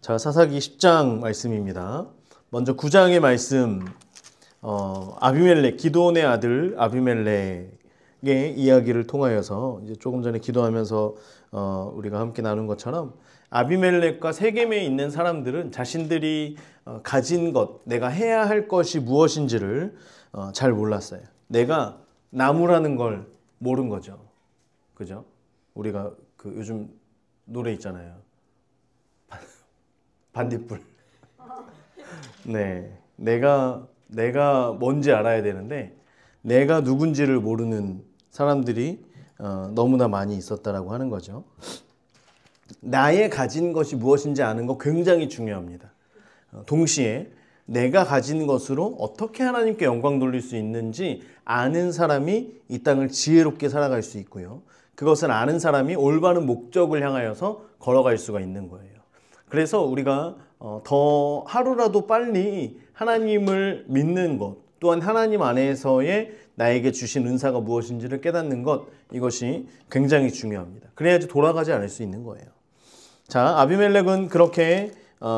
자, 사사기 10장 말씀입니다. 먼저 9장의 말씀, 아비멜렉, 기드온의 아들 아비멜렉의 이야기를 통하여서 이제 조금 전에 기도하면서 우리가 함께 나눈 것처럼 아비멜렉과 세겜에 있는 사람들은 자신들이 가진 것, 내가 해야 할 것이 무엇인지를 잘 몰랐어요. 내가 나무라는 걸 모른 거죠. 그죠? 우리가 그 요즘 노래 있잖아요. 반딧불. 네, 내가 뭔지 알아야 되는데 내가 누군지를 모르는 사람들이 너무나 많이 있었다라고 하는 거죠. 나의 가진 것이 무엇인지 아는 거 굉장히 중요합니다. 동시에 내가 가진 것으로 어떻게 하나님께 영광 돌릴 수 있는지 아는 사람이 이 땅을 지혜롭게 살아갈 수 있고요. 그것을 아는 사람이 올바른 목적을 향하여서 걸어갈 수가 있는 거예요. 그래서 우리가 더 하루라도 빨리 하나님을 믿는 것, 또한 하나님 안에서의 나에게 주신 은사가 무엇인지를 깨닫는 것, 이것이 굉장히 중요합니다. 그래야지 돌아가지 않을 수 있는 거예요. 자, 아비멜렉은 그렇게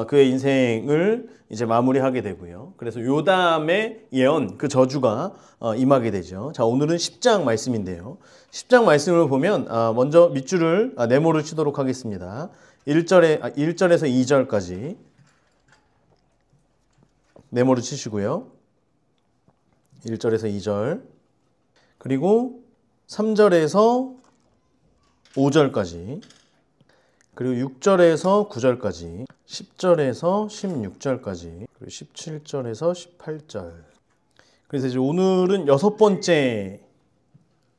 그의 인생을 이제 마무리하게 되고요. 그래서 요담의 예언, 그 저주가 임하게 되죠. 자, 오늘은 10장 말씀인데요. 10장 말씀을 보면 먼저 밑줄을 네모를 치도록 하겠습니다. 1절에서 2절까지 네모를 치시고요. 1절에서 2절, 그리고 3절에서 5절까지, 그리고 6절에서 9절까지, 10절에서 16절까지, 그리고 17절에서 18절. 그래서 이제 오늘은 6번째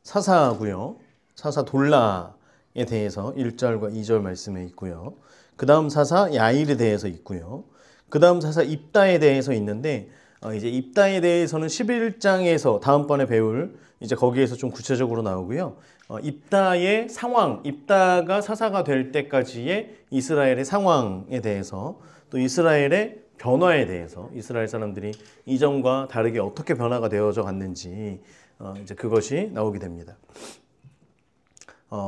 사사고요. 사사 돌라에 대해서 1절과 2절 말씀에 있고요. 그 다음 사사 야일에 대해서 있고요. 그 다음 사사 입다에 대해서 있는데 이제 입다에 대해서는 11장에서 다음번에 배울 이제 거기에서 좀 구체적으로 나오고요. 입다의 상황, 입다가 사사가 될 때까지의 이스라엘의 상황에 대해서, 또 이스라엘의 변화에 대해서, 이스라엘 사람들이 이전과 다르게 어떻게 변화가 되어져 갔는지 이제 그것이 나오게 됩니다.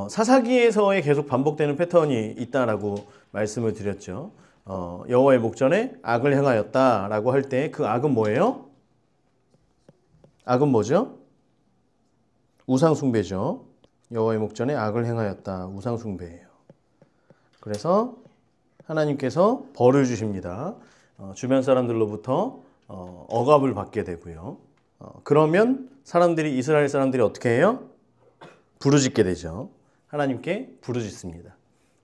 사사기에서의 계속 반복되는 패턴이 있다라고 말씀을 드렸죠. 여호와의 목전에 악을 행하였다라고 할 때 그 악은 뭐예요? 악은 뭐죠? 우상 숭배죠. 여호와의 목전에 악을 행하였다. 우상 숭배예요. 그래서 하나님께서 벌을 주십니다. 주변 사람들로부터 억압을 받게 되고요. 그러면 이스라엘 사람들이 어떻게 해요? 부르짖게 되죠. 하나님께 부르짖습니다.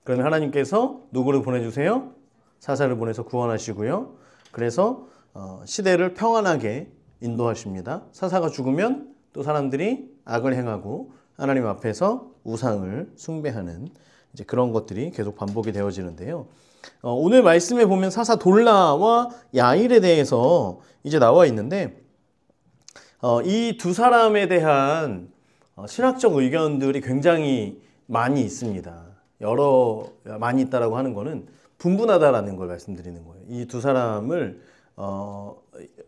그러면 하나님께서 누구를 보내주세요? 사사를 보내서 구원하시고요. 그래서 시대를 평안하게 인도하십니다. 사사가 죽으면 또 사람들이 악을 행하고 하나님 앞에서 우상을 숭배하는 이제 그런 것들이 계속 반복이 되어지는데요. 오늘 말씀에 보면 사사 돌라와 야일에 대해서 이제 나와 있는데 이 두 사람에 대한 신학적 의견들이 굉장히 많이 있습니다. 많이 있다라고 하는 거는 분분하다라는 걸 말씀드리는 거예요. 이 두 사람을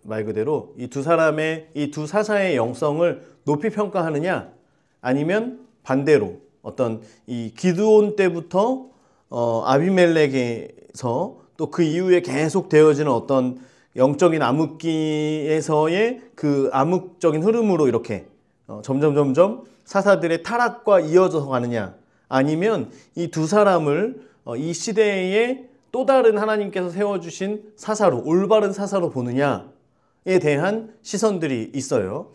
말 그대로 이 두 사사의 영성을 높이 평가하느냐, 아니면 반대로 어떤 이 기드온 때부터 아비멜렉에서 또 그 이후에 계속 되어지는 어떤 영적인 암흑기에서의 그 암흑적인 흐름으로 이렇게 점점 사사들의 타락과 이어져서 가느냐, 아니면 이 두 사람을 이 시대에 또 다른 하나님께서 세워주신 사사로, 올바른 사사로 보느냐에 대한 시선들이 있어요.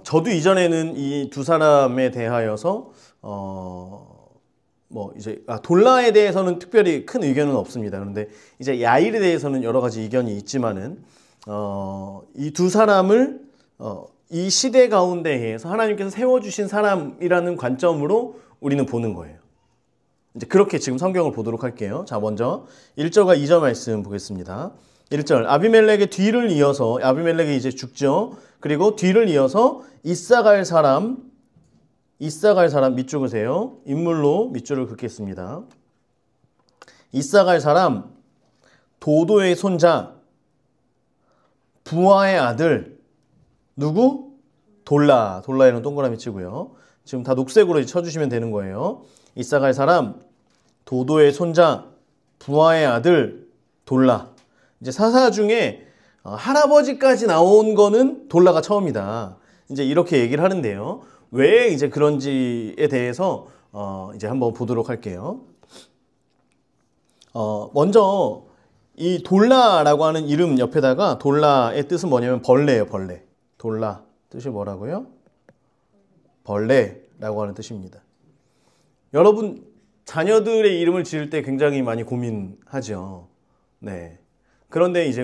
저도 이전에는 이 두 사람에 대하여서 돌라에 대해서는 특별히 큰 의견은 없습니다. 그런데 이제 야일에 대해서는 여러 가지 의견이 있지만은 이 두 사람을 이 시대 가운데에서 하나님께서 세워주신 사람이라는 관점으로 우리는 보는 거예요. 이제 그렇게 지금 성경을 보도록 할게요. 자, 먼저 1절과 2절 말씀 보겠습니다. 1절, 아비멜렉의 뒤를 이어서, 아비멜렉이 이제 죽죠. 그리고 뒤를 이어서 이사갈 사람 밑줄 그세요. 인물로 밑줄을 긋겠습니다. 이사갈 사람, 도도의 손자, 부하의 아들, 누구? 돌라에는 동그라미 치고요. 지금 다 녹색으로 쳐주시면 되는 거예요. 이사갈 사람, 도도의 손자, 부하의 아들 돌라. 이제 사사 중에 할아버지까지 나온 거는 돌라가 처음이다. 이제 이렇게 얘기를 하는데요. 왜 이제 그런지에 대해서 이제 한번 보도록 할게요. 먼저 이 돌라라고 하는 이름 옆에다가 돌라의 뜻은 뭐냐면 벌레예요, 벌레. 돌라 뜻이 뭐라고요? 벌레라고 하는 뜻입니다. 여러분 자녀들의 이름을 지을 때 굉장히 많이 고민하죠. 네. 그런데 이제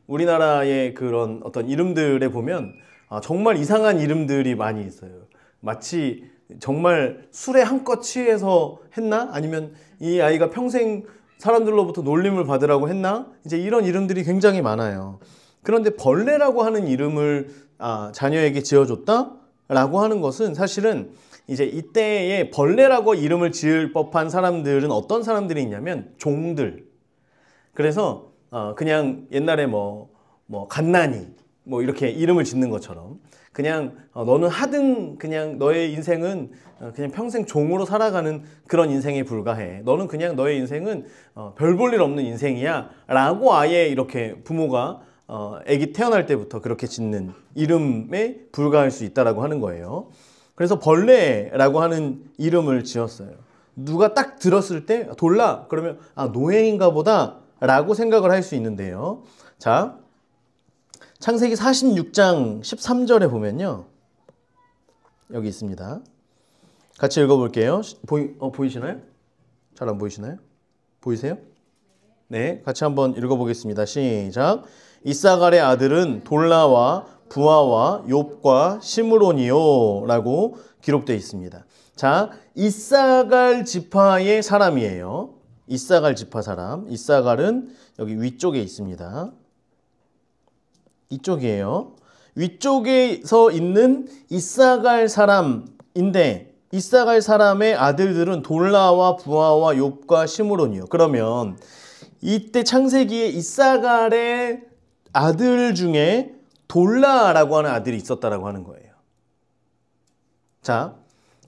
우리나라의 그런 어떤 이름들에 보면 정말 이상한 이름들이 많이 있어요. 마치 정말 술에 한껏 취해서 했나? 아니면 이 아이가 평생 사람들로부터 놀림을 받으라고 했나? 이제 이런 이름들이 굉장히 많아요. 그런데 벌레라고 하는 이름을 자녀에게 지어줬다라고 하는 것은 사실은 이제 이때에 벌레라고 이름을 지을 법한 사람들은 어떤 사람들이 있냐면 종들. 그래서 그냥 옛날에 뭐 갓난이 뭐 이렇게 이름을 짓는 것처럼 그냥 너는 하등 그냥 너의 인생은 그냥 평생 종으로 살아가는 그런 인생에 불과해. 너는 그냥 너의 인생은 별 볼 일 없는 인생이야 라고 아예 이렇게 부모가 아기 태어날 때부터 그렇게 짓는 이름에 불과할 수 있다라고 하는 거예요. 그래서 벌레라고 하는 이름을 지었어요. 누가 딱 들었을 때 돌라 그러면 노예인가 보다 라고 생각을 할 수 있는데요. 자, 창세기 46장 13절에 보면요. 여기 있습니다. 같이 읽어볼게요. 보이시나요? 잘 안 보이시나요? 보이세요? 네, 같이 한번 읽어보겠습니다. 시작. 이사갈의 아들은 돌라와 부하와 욥과 시므론이요 라고 기록되어 있습니다. 자, 이사갈 지파의 사람이에요. 이사갈 지파 사람. 이사갈은 여기 위쪽에 있습니다. 이쪽이에요. 위쪽에서 있는 이사갈 사람인데 이사갈 사람의 아들들은 돌라와 부하와 욥과 시므론이요. 그러면 이때 창세기에 이사갈의 아들 중에 돌라라고 하는 아들이 있었다라고 하는 거예요. 자,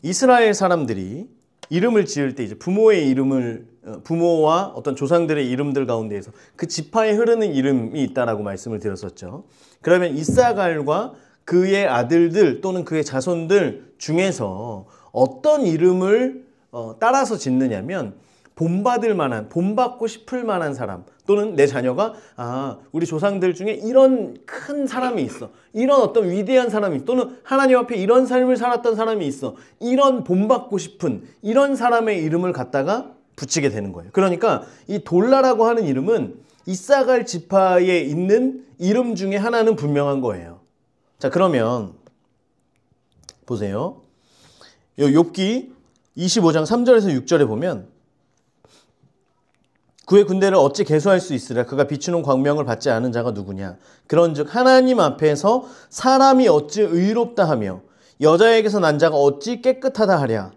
이스라엘 사람들이 이름을 지을 때 이제 부모와 어떤 조상들의 이름들 가운데에서 그 지파에 흐르는 이름이 있다라고 말씀을 드렸었죠. 그러면 이사갈과 그의 아들들 또는 그의 자손들 중에서 어떤 이름을 따라서 짓느냐면 본받을 만한, 본받고 싶을 만한 사람 또는 내 자녀가 우리 조상들 중에 이런 큰 사람이 있어. 이런 어떤 위대한 사람이 또는 하나님 앞에 이런 삶을 살았던 사람이 있어. 이런 본받고 싶은 이런 사람의 이름을 갖다가 붙이게 되는 거예요. 그러니까 이 돌라라고 하는 이름은 이사갈 지파에 있는 이름 중에 하나는 분명한 거예요. 자, 그러면 보세요. 욥기 25장 3절에서 6절에 보면 그의 군대를 어찌 계수할 수 있으랴. 그가 비추는 광명을 받지 않은 자가 누구냐. 그런즉 하나님 앞에서 사람이 어찌 의롭다 하며 여자에게서 난 자가 어찌 깨끗하다 하랴.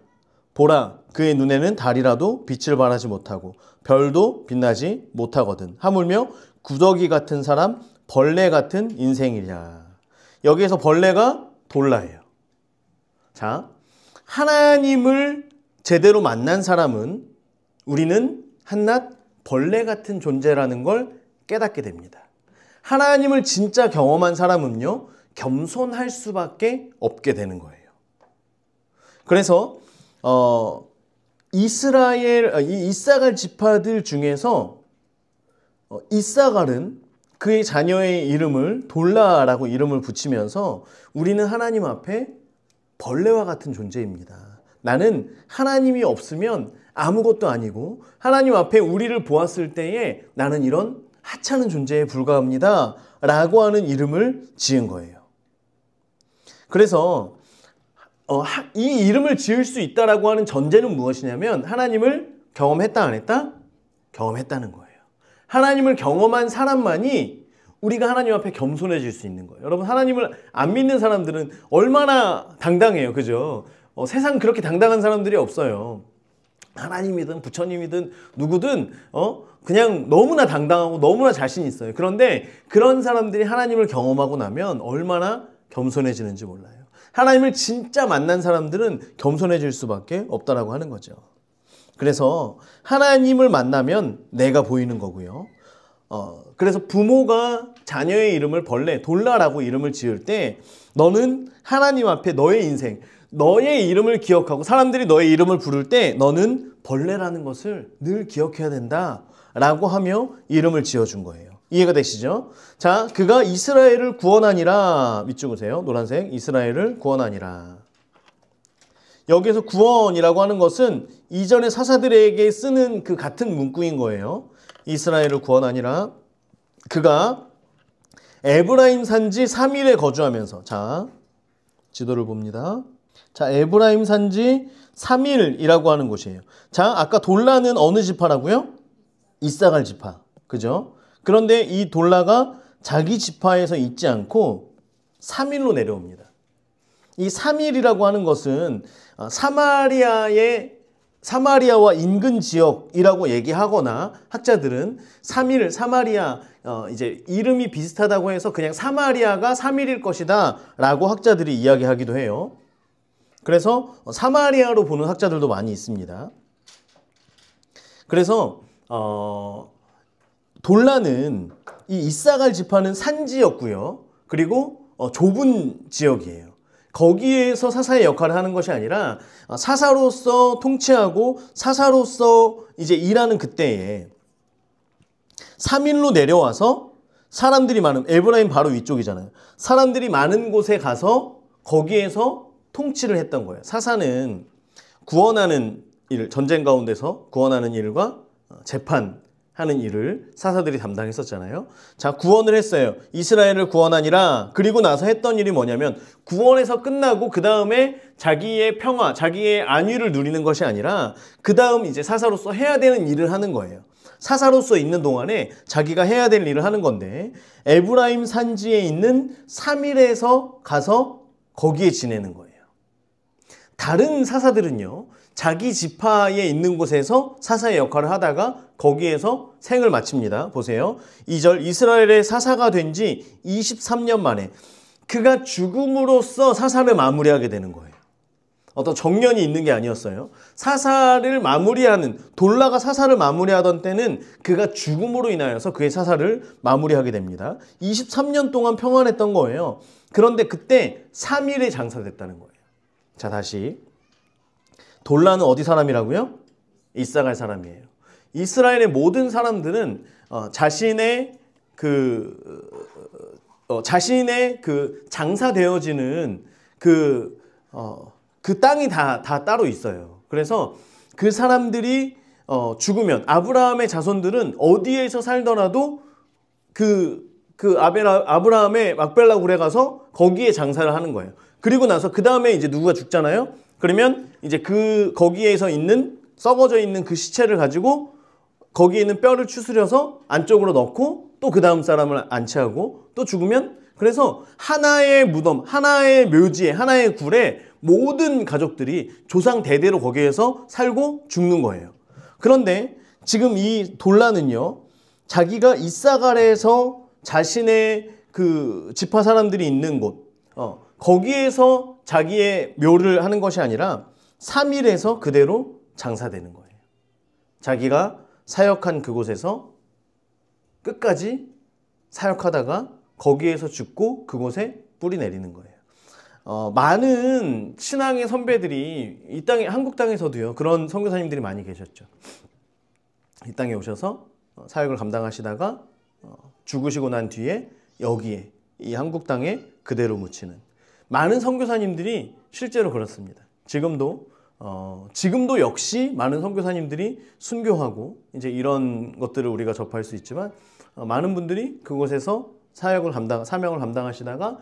보라, 그의 눈에는 달이라도 빛을 발하지 못하고 별도 빛나지 못하거든. 하물며 구더기 같은 사람, 벌레 같은 인생이랴. 여기에서 벌레가 돌라예요. 자, 하나님을 제대로 만난 사람은 우리는 한낱 벌레 같은 존재라는 걸 깨닫게 됩니다. 하나님을 진짜 경험한 사람은요, 겸손할 수밖에 없게 되는 거예요. 그래서 이사갈 지파들 중에서 이사갈은 그의 자녀의 이름을 돌라라고 이름을 붙이면서 우리는 하나님 앞에 벌레와 같은 존재입니다. 나는 하나님이 없으면 아무것도 아니고 하나님 앞에 우리를 보았을 때에 나는 이런 하찮은 존재에 불과합니다 라고 하는 이름을 지은 거예요. 그래서 이 이름을 지을 수 있다라고 하는 전제는 무엇이냐면 하나님을 경험했다 안 했다? 경험했다는 거예요. 하나님을 경험한 사람만이 우리가 하나님 앞에 겸손해질 수 있는 거예요. 여러분, 하나님을 안 믿는 사람들은 얼마나 당당해요. 그죠? 세상 그렇게 당당한 사람들이 없어요. 하나님이든 부처님이든 누구든 그냥 너무나 당당하고 너무나 자신 있어요. 그런데 그런 사람들이 하나님을 경험하고 나면 얼마나 겸손해지는지 몰라요. 하나님을 진짜 만난 사람들은 겸손해질 수밖에 없다라고 하는 거죠. 그래서 하나님을 만나면 내가 보이는 거고요. 그래서 부모가 자녀의 이름을 벌레, 돌라라고 이름을 지을 때 너는 하나님 앞에 너의 인생, 너의 이름을 기억하고 사람들이 너의 이름을 부를 때 너는 벌레라는 것을 늘 기억해야 된다라고 하며 이름을 지어준 거예요. 이해가 되시죠? 자, 그가 이스라엘을 구원하니라. 밑줄 그으세요. 노란색. 이스라엘을 구원하니라. 여기서 구원이라고 하는 것은 이전의 사사들에게 쓰는 그 같은 문구인 거예요. 이스라엘을 구원하니라. 그가 에브라임 산지 3일에 거주하면서, 자, 지도를 봅니다. 자, 에브라임 산지 3일이라고 하는 곳이에요. 자, 아까 돌라는 어느 지파라고요? 이사갈 지파. 그죠? 그런데 이 돌라가 자기 지파에서 있지 않고 3일로 내려옵니다. 이 3일이라고 하는 것은 사마리아와 인근 지역이라고 얘기하거나 학자들은 3일, 사마리아, 이제 이름이 비슷하다고 해서 그냥 사마리아가 3일일 것이다 라고 학자들이 이야기하기도 해요. 그래서 사마리아로 보는 학자들도 많이 있습니다. 그래서 돌라는 이 이사갈 지파는 산지였고요. 그리고 좁은 지역이에요. 거기에서 사사의 역할을 하는 것이 아니라 사사로서 통치하고 사사로서 이제 일하는 그때에 3일로 내려와서 사람들이 많은, 에브라임 바로 위쪽이잖아요. 사람들이 많은 곳에 가서 거기에서 통치를 했던 거예요. 사사는 구원하는 일, 전쟁 가운데서 구원하는 일과 재판하는 일을 사사들이 담당했었잖아요. 자, 구원을 했어요. 이스라엘을 구원하니라. 그리고 나서 했던 일이 뭐냐면 구원에서 끝나고 그 다음에 자기의 평화, 자기의 안위를 누리는 것이 아니라 그 다음 이제 사사로서 해야 되는 일을 하는 거예요. 사사로서 있는 동안에 자기가 해야 될 일을 하는 건데 에브라임 산지에 있는 3일에서 가서 거기에 지내는 거예요. 다른 사사들은요, 자기 지파에 있는 곳에서 사사의 역할을 하다가 거기에서 생을 마칩니다. 보세요. 2절, 이스라엘의 사사가 된 지 23년 만에 그가 죽음으로써 사사를 마무리하게 되는 거예요. 어떤 정년이 있는 게 아니었어요. 사사를 마무리하는, 돌라가 사사를 마무리하던 때는 그가 죽음으로 인하여서 그의 사사를 마무리하게 됩니다. 23년 동안 평안했던 거예요. 그런데 그때 3일에 장사됐다는 거예요. 자, 다시. 돌라는 어디 사람이라고요? 이사갈 사람이에요. 이스라엘의 모든 사람들은 자신의 장사되어지는 그 땅이 다 따로 있어요. 그래서 그 사람들이 죽으면 아브라함의 자손들은 어디에서 살더라도 아브라함의 막벨라 굴에 가서 거기에 장사를 하는 거예요. 그리고 나서 그 다음에 이제 누가 죽잖아요. 그러면 이제 거기에서 있는 썩어져 있는 그 시체를 가지고 거기에 있는 뼈를 추스려서 안쪽으로 넣고 또 그 다음 사람을 안치하고 또 죽으면, 그래서 하나의 무덤, 하나의 묘지에, 하나의 굴에 모든 가족들이 조상 대대로 거기에서 살고 죽는 거예요. 그런데 지금 이 돌라는요, 자기가 이사갈에서 자신의 그 지파 사람들이 있는 곳, 거기에서 자기의 묘를 하는 것이 아니라 3일에서 그대로 장사되는 거예요. 자기가 사역한 그곳에서 끝까지 사역하다가 거기에서 죽고 그곳에 뿌리 내리는 거예요. 많은 신앙의 선배들이 이 땅에, 한국 땅에서도요, 그런 선교사님들이 많이 계셨죠. 이 땅에 오셔서 사역을 감당하시다가 죽으시고 난 뒤에 여기에, 이 한국 땅에 그대로 묻히는 많은 선교사님들이 실제로 그렇습니다. 지금도 역시 많은 선교사님들이 순교하고 이제 이런 것들을 우리가 접할 수 있지만, 많은 분들이 그곳에서 사명을 감당하시다가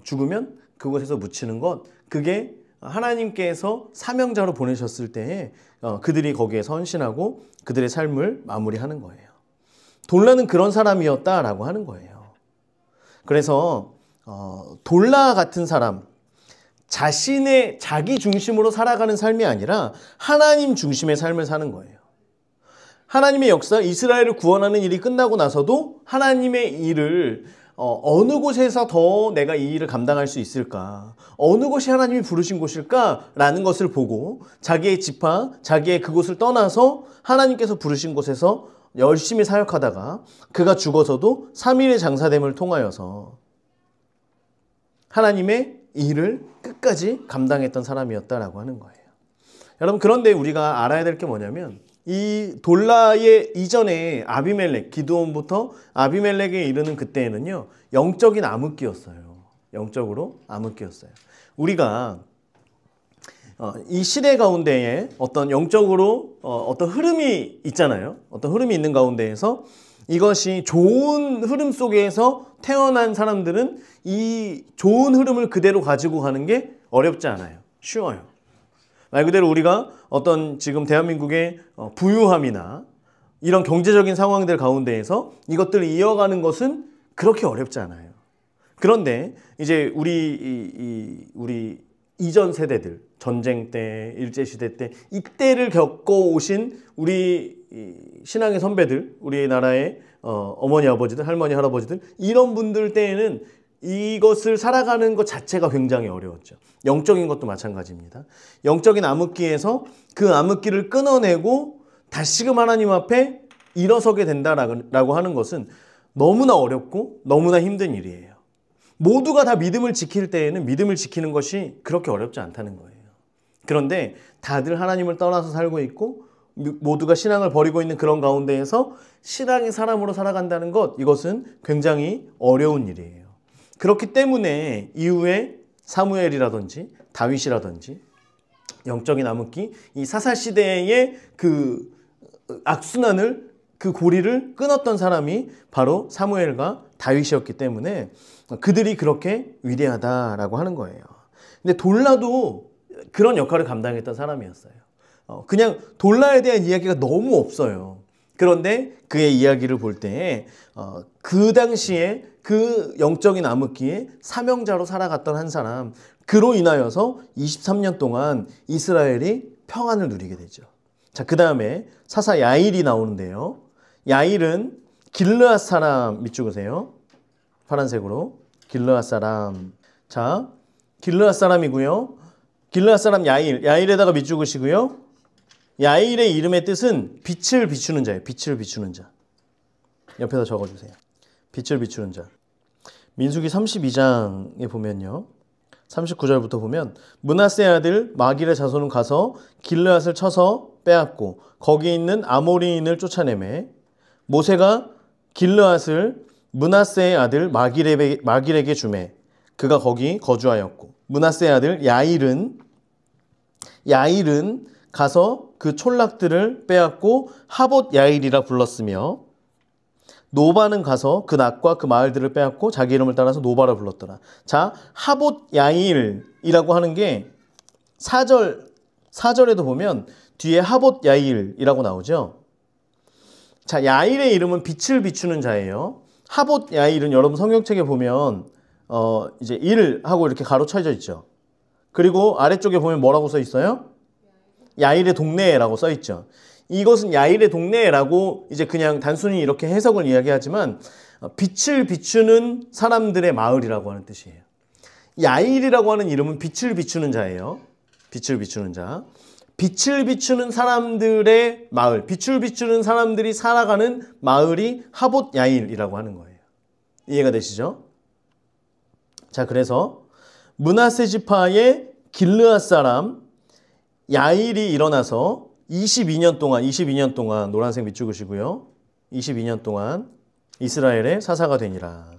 죽으면 그곳에서 묻히는 것, 그게 하나님께서 사명자로 보내셨을 때에 그들이 거기에 헌신하고 그들의 삶을 마무리하는 거예요. 돌라는 그런 사람이었다라고 하는 거예요. 그래서 돌라 같은 사람, 자기 중심으로 살아가는 삶이 아니라 하나님 중심의 삶을 사는 거예요. 하나님의 역사, 이스라엘을 구원하는 일이 끝나고 나서도 하나님의 일을 어느 곳에서 더 내가 이 일을 감당할 수 있을까? 어느 곳이 하나님이 부르신 곳일까? 라는 것을 보고 자기의 지파, 자기의 그곳을 떠나서 하나님께서 부르신 곳에서 열심히 사역하다가 그가 죽어서도 3일의 장사됨을 통하여서 하나님의 일을 끝까지 감당했던 사람이었다라고 하는 거예요. 여러분, 그런데 우리가 알아야 될 게 뭐냐면 이 돌라의 이전에 아비멜렉, 기드온부터 아비멜렉에 이르는 그때에는요, 영적인 암흑기였어요. 영적으로 암흑기였어요. 우리가 이 시대 가운데에 어떤 영적으로 어떤 흐름이 있잖아요. 어떤 흐름이 있는 가운데에서 이것이 좋은 흐름 속에서 태어난 사람들은 이 좋은 흐름을 그대로 가지고 가는 게 어렵지 않아요. 쉬워요. 말 그대로 우리가 어떤 지금 대한민국의 부유함이나 이런 경제적인 상황들 가운데에서 이것들을 이어가는 것은 그렇게 어렵지 않아요. 그런데 이제 우리 이전 세대들, 전쟁 때, 일제시대 때 이때를 겪어오신 우리 신앙의 선배들, 우리나라의 어머니, 아버지들, 할머니, 할아버지들 이런 분들 때에는 이것을 살아가는 것 자체가 굉장히 어려웠죠. 영적인 것도 마찬가지입니다. 영적인 암흑기에서 그 암흑기를 끊어내고 다시금 하나님 앞에 일어서게 된다라고 하는 것은 너무나 어렵고 너무나 힘든 일이에요. 모두가 다 믿음을 지킬 때에는 믿음을 지키는 것이 그렇게 어렵지 않다는 거예요. 그런데 다들 하나님을 떠나서 살고 있고 모두가 신앙을 버리고 있는 그런 가운데에서 신앙의 사람으로 살아간다는 것, 이것은 굉장히 어려운 일이에요. 그렇기 때문에 이후에 사무엘이라든지 다윗이라든지 영적인 암흑기, 이 사사시대의 그 악순환을, 그 고리를 끊었던 사람이 바로 사무엘과 다윗이었기 때문에 그들이 그렇게 위대하다라고 하는 거예요. 근데 돌라도 그런 역할을 감당했던 사람이었어요. 그냥 돌라에 대한 이야기가 너무 없어요. 그런데 그의 이야기를 볼 때 그 당시에 그 영적인 암흑기에 사명자로 살아갔던 한 사람, 그로 인하여서 23년 동안 이스라엘이 평안을 누리게 되죠. 자, 그 다음에 사사 야일이 나오는데요. 야일은 길르앗 사람 밑줄으세요. 파란색으로 길르앗 사람. 자, 길르앗 사람이고요. 길르앗 사람 야일, 야일에다가 밑줄으시고요. 야일의 이름의 뜻은 빛을 비추는 자예요. 빛을 비추는 자. 옆에다 적어주세요. 빛을 비추는 자. 민수기 32장에 보면요. 39절부터 보면 므낫세 아들 마길의 자손은 가서 길르앗을 쳐서 빼앗고 거기 있는 아모리인을 쫓아내매 모세가 길르앗을 므낫세의 아들 마길에게 주매 그가 거기 거주하였고 므낫세의 아들 야일은 가서 그 촌락들을 빼앗고 하봇 야일이라 불렀으며 노바는 가서 그 낫과 그 마을들을 빼앗고 자기 이름을 따라서 노바라 불렀더라. 자, 하봇 야일이라고 하는 게 4절에도 보면 뒤에 하봇 야일이라고 나오죠. 자, 야일의 이름은 빛을 비추는 자예요. 하봇 야일은 여러분 성경책에 보면 이제 일 하고 이렇게 가로 쳐져 있죠. 그리고 아래쪽에 보면 뭐라고 써 있어요? 야일의 동네라고 써 있죠. 이것은 야일의 동네라고 이제 그냥 단순히 이렇게 해석을 이야기하지만 빛을 비추는 사람들의 마을이라고 하는 뜻이에요. 야일이라고 하는 이름은 빛을 비추는 자예요. 빛을 비추는 자. 빛을 비추는 사람들의 마을, 빛을 비추는 사람들이 살아가는 마을이 하봇 야일이라고 하는 거예요. 이해가 되시죠? 자, 그래서 므낫세 지파의 길르앗 사람 야일이 일어나서 22년 동안 노란색 밑줄으시고요. 22년 동안 이스라엘의 사사가 되니라.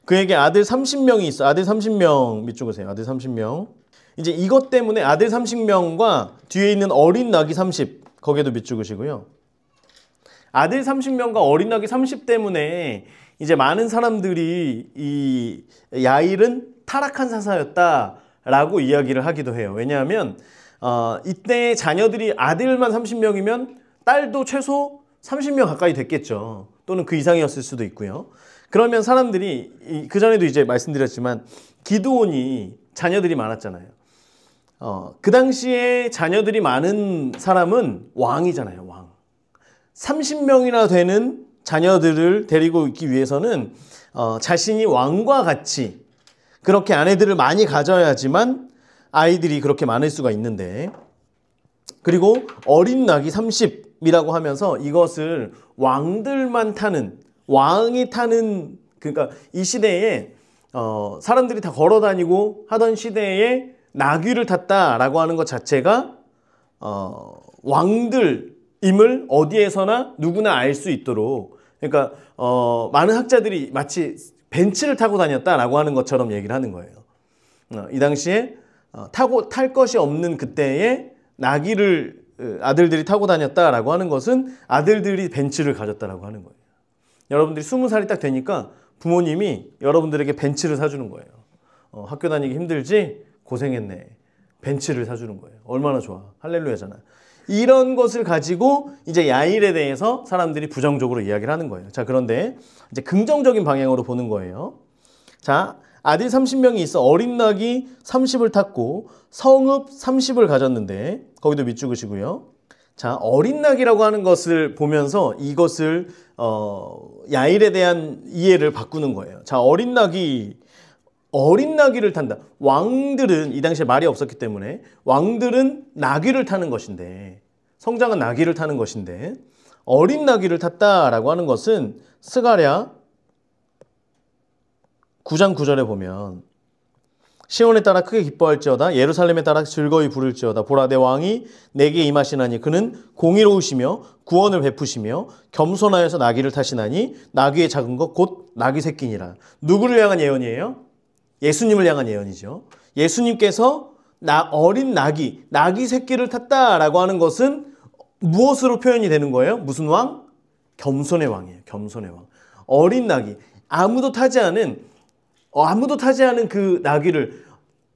그에게 아들 30명이 있어. 아들 30명 밑줄으세요. 아들 30명. 이제 이것 때문에 아들 30명과 뒤에 있는 어린 낙이 30 거기에도 밑줄으시고요. 아들 30명과 어린 낙이 30 때문에 이제 많은 사람들이 이 야일은 타락한 사사였다라고 이야기를 하기도 해요. 왜냐하면 이때 자녀들이 아들만 30명이면 딸도 최소 30명 가까이 됐겠죠. 또는 그 이상이었을 수도 있고요. 그러면 사람들이 그전에도 이제 말씀드렸지만 기드온이 자녀들이 많았잖아요. 그 당시에 자녀들이 많은 사람은 왕이잖아요. 왕. 30명이나 되는 자녀들을 데리고 있기 위해서는 자신이 왕과 같이 그렇게 아내들을 많이 가져야지만 아이들이 그렇게 많을 수가 있는데, 그리고 어린 낙이 30이라고 하면서 이것을 왕들만 타는, 왕이 타는, 그러니까 이 시대에 사람들이 다 걸어 다니고 하던 시대에 나귀를 탔다라고 하는 것 자체가 왕들임을 어디에서나 누구나 알 수 있도록, 그러니까 많은 학자들이 마치 벤츠를 타고 다녔다라고 하는 것처럼 얘기를 하는 거예요. 이 당시에 탈 것이 없는 그때에 나귀를 아들들이 타고 다녔다라고 하는 것은 아들들이 벤츠를 가졌다라고 하는 거예요. 여러분들이 20살이 딱 되니까 부모님이 여러분들에게 벤츠를 사주는 거예요. 학교 다니기 힘들지? 고생했네. 벤츠를 사주는 거예요. 얼마나 좋아. 할렐루야잖아. 이런 것을 가지고 이제 야일에 대해서 사람들이 부정적으로 이야기를 하는 거예요. 자, 그런데 이제 긍정적인 방향으로 보는 거예요. 자, 아들 30명이 있어 어린 낙이 30을 탔고 성읍 30을 가졌는데, 거기도 밑줄으시고요. 자, 어린 낙이라고 하는 것을 보면서 이것을 야일에 대한 이해를 바꾸는 거예요. 자, 어린 나귀를 탄다. 왕들은 이 당시에 말이 없었기 때문에 왕들은 나귀를 타는 것인데, 성장한 나귀를 타는 것인데, 어린 나귀를 탔다라고 하는 것은 스가랴 9장 9절에 보면 시온에 따라 크게 기뻐할지어다, 예루살렘에 따라 즐거이 부를지어다. 보라, 내 왕이 내게 임하시나니 그는 공의로우시며 구원을 베푸시며 겸손하여서 나귀를 타시나니 나귀의 작은 것 곧 나귀 새끼니라. 누구를 향한 예언이에요? 예수님을 향한 예언이죠. 예수님께서 어린 나귀 새끼를 탔다라고 하는 것은 무엇으로 표현이 되는 거예요? 무슨 왕? 겸손의 왕이에요. 겸손의 왕. 어린 나귀. 아무도 타지 않은 그 나귀를,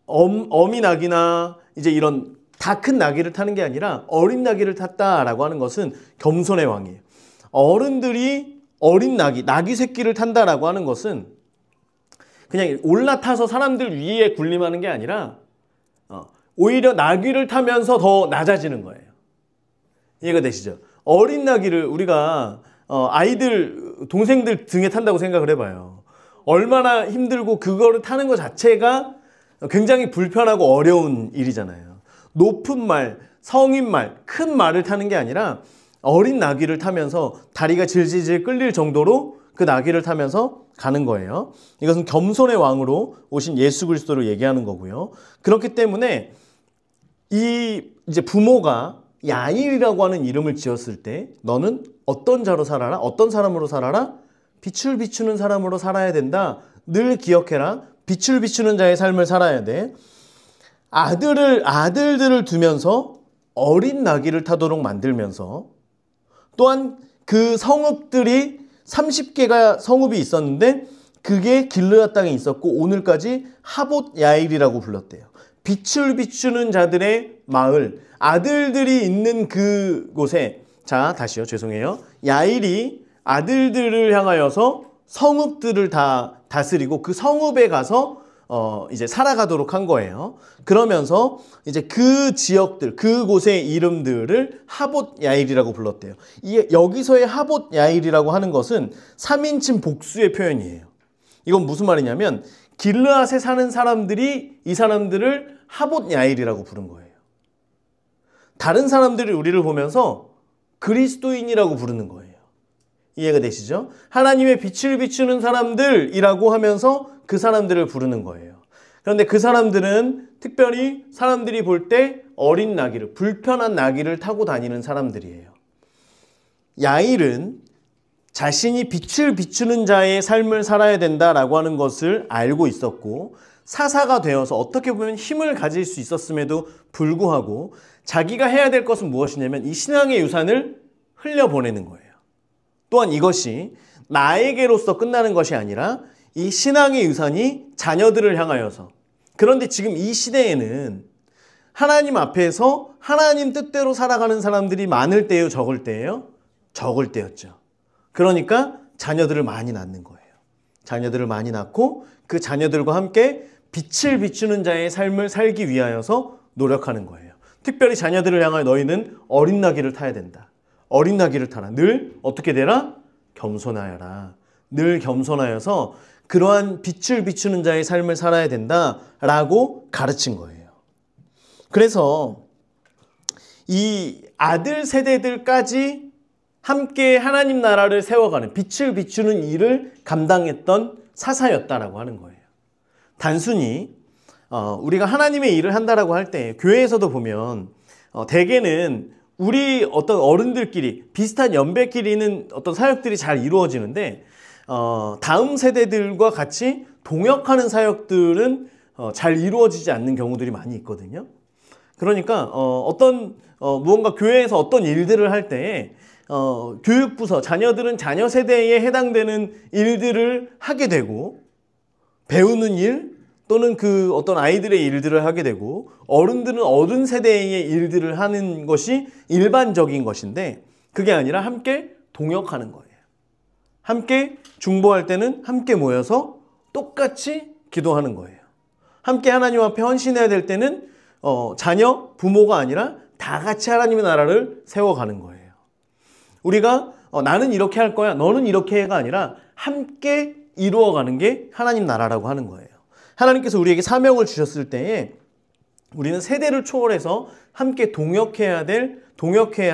어미 나귀나 이제 이런 다 큰 나귀를 타는 게 아니라 어린 나귀를 탔다라고 하는 것은 겸손의 왕이에요. 어른들이 어린 나귀 새끼를 탄다라고 하는 것은 그냥 올라타서 사람들 위에 군림하는 게 아니라 오히려 나귀를 타면서 더 낮아지는 거예요. 이해가 되시죠? 어린 나귀를 우리가 아이들, 동생들 등에 탄다고 생각을 해봐요. 얼마나 힘들고 그거를 타는 것 자체가 굉장히 불편하고 어려운 일이잖아요. 높은 말, 성인 말, 큰 말을 타는 게 아니라 어린 나귀를 타면서 다리가 질질질 끌릴 정도로 그 나귀를 타면서 가는 거예요. 이것은 겸손의 왕으로 오신 예수 그리스도를 얘기하는 거고요. 그렇기 때문에 이제 부모가 야일이라고 하는 이름을 지었을 때 너는 어떤 자로 살아라? 어떤 사람으로 살아라? 빛을 비추는 사람으로 살아야 된다. 늘 기억해라. 빛을 비추는 자의 삶을 살아야 돼. 아들들을 두면서 어린 나귀를 타도록 만들면서, 또한 그 성읍들이 30개가 성읍이 있었는데 그게 길르앗 땅에 있었고 오늘까지 하봇 야일이라고 불렀대요. 빛을 비추는 자들의 마을, 아들들이 있는 그곳에, 자 다시요, 죄송해요. 야일이 아들들을 향하여서 성읍들을 다 다스리고 그 성읍에 가서 이제 살아가도록 한 거예요. 그러면서 이제 그 지역들, 그곳의 이름들을 하봇 야일이라고 불렀대요. 여기서의 하봇 야일이라고 하는 것은 3인칭 복수의 표현이에요. 이건 무슨 말이냐면 길르앗에 사는 사람들이 이 사람들을 하봇 야일이라고 부른 거예요. 다른 사람들이 우리를 보면서 그리스도인이라고 부르는 거예요. 이해가 되시죠? 하나님의 빛을 비추는 사람들이라고 하면서 그 사람들을 부르는 거예요. 그런데 그 사람들은 특별히 사람들이 볼 때 어린 나귀를, 불편한 나귀를 타고 다니는 사람들이에요. 야일은 자신이 빛을 비추는 자의 삶을 살아야 된다라고 하는 것을 알고 있었고, 사사가 되어서 어떻게 보면 힘을 가질 수 있었음에도 불구하고 자기가 해야 될 것은 무엇이냐면 이 신앙의 유산을 흘려보내는 거예요. 또한 이것이 나에게로서 끝나는 것이 아니라 이 신앙의 유산이 자녀들을 향하여서, 그런데 지금 이 시대에는 하나님 앞에서 하나님 뜻대로 살아가는 사람들이 많을 때예요, 적을 때예요? 적을 때였죠. 그러니까 자녀들을 많이 낳는 거예요. 자녀들을 많이 낳고 그 자녀들과 함께 빛을 비추는 자의 삶을 살기 위하여서 노력하는 거예요. 특별히 자녀들을 향하여 너희는 어린 나귀를 타야 된다. 어린 나귀를 타라. 늘 어떻게 되라? 겸손하여라. 늘 겸손하여서 그러한 빛을 비추는 자의 삶을 살아야 된다라고 가르친 거예요. 그래서 이 아들 세대들까지 함께 하나님 나라를 세워가는 빛을 비추는 일을 감당했던 사사였다라고 하는 거예요. 단순히 우리가 하나님의 일을 한다라고 할 때 교회에서도 보면 대개는 우리 어떤 어른들끼리 비슷한 연배끼리는 어떤 사역들이 잘 이루어지는데 다음 세대들과 같이 동역하는 사역들은 잘 이루어지지 않는 경우들이 많이 있거든요. 그러니까 무언가 교회에서 어떤 일들을 할 때에 교육부서 자녀들은 자녀 세대에 해당되는 일들을 하게 되고 배우는 일 또는 그 어떤 아이들의 일들을 하게 되고 어른들은 어른 세대의 일들을 하는 것이 일반적인 것인데 그게 아니라 함께 동역하는 거예요. 함께 중보할 때는 함께 모여서 똑같이 기도하는 거예요. 함께 하나님 앞에 헌신해야 될 때는 자녀, 부모가 아니라 다 같이 하나님의 나라를 세워가는 거예요. 우리가 나는 이렇게 할 거야, 너는 이렇게 해가 아니라 함께 이루어가는 게 하나님 나라라고 하는 거예요. 하나님께서 우리에게 사명을 주셨을 때에 우리는 세대를 초월해서 함께 동역해야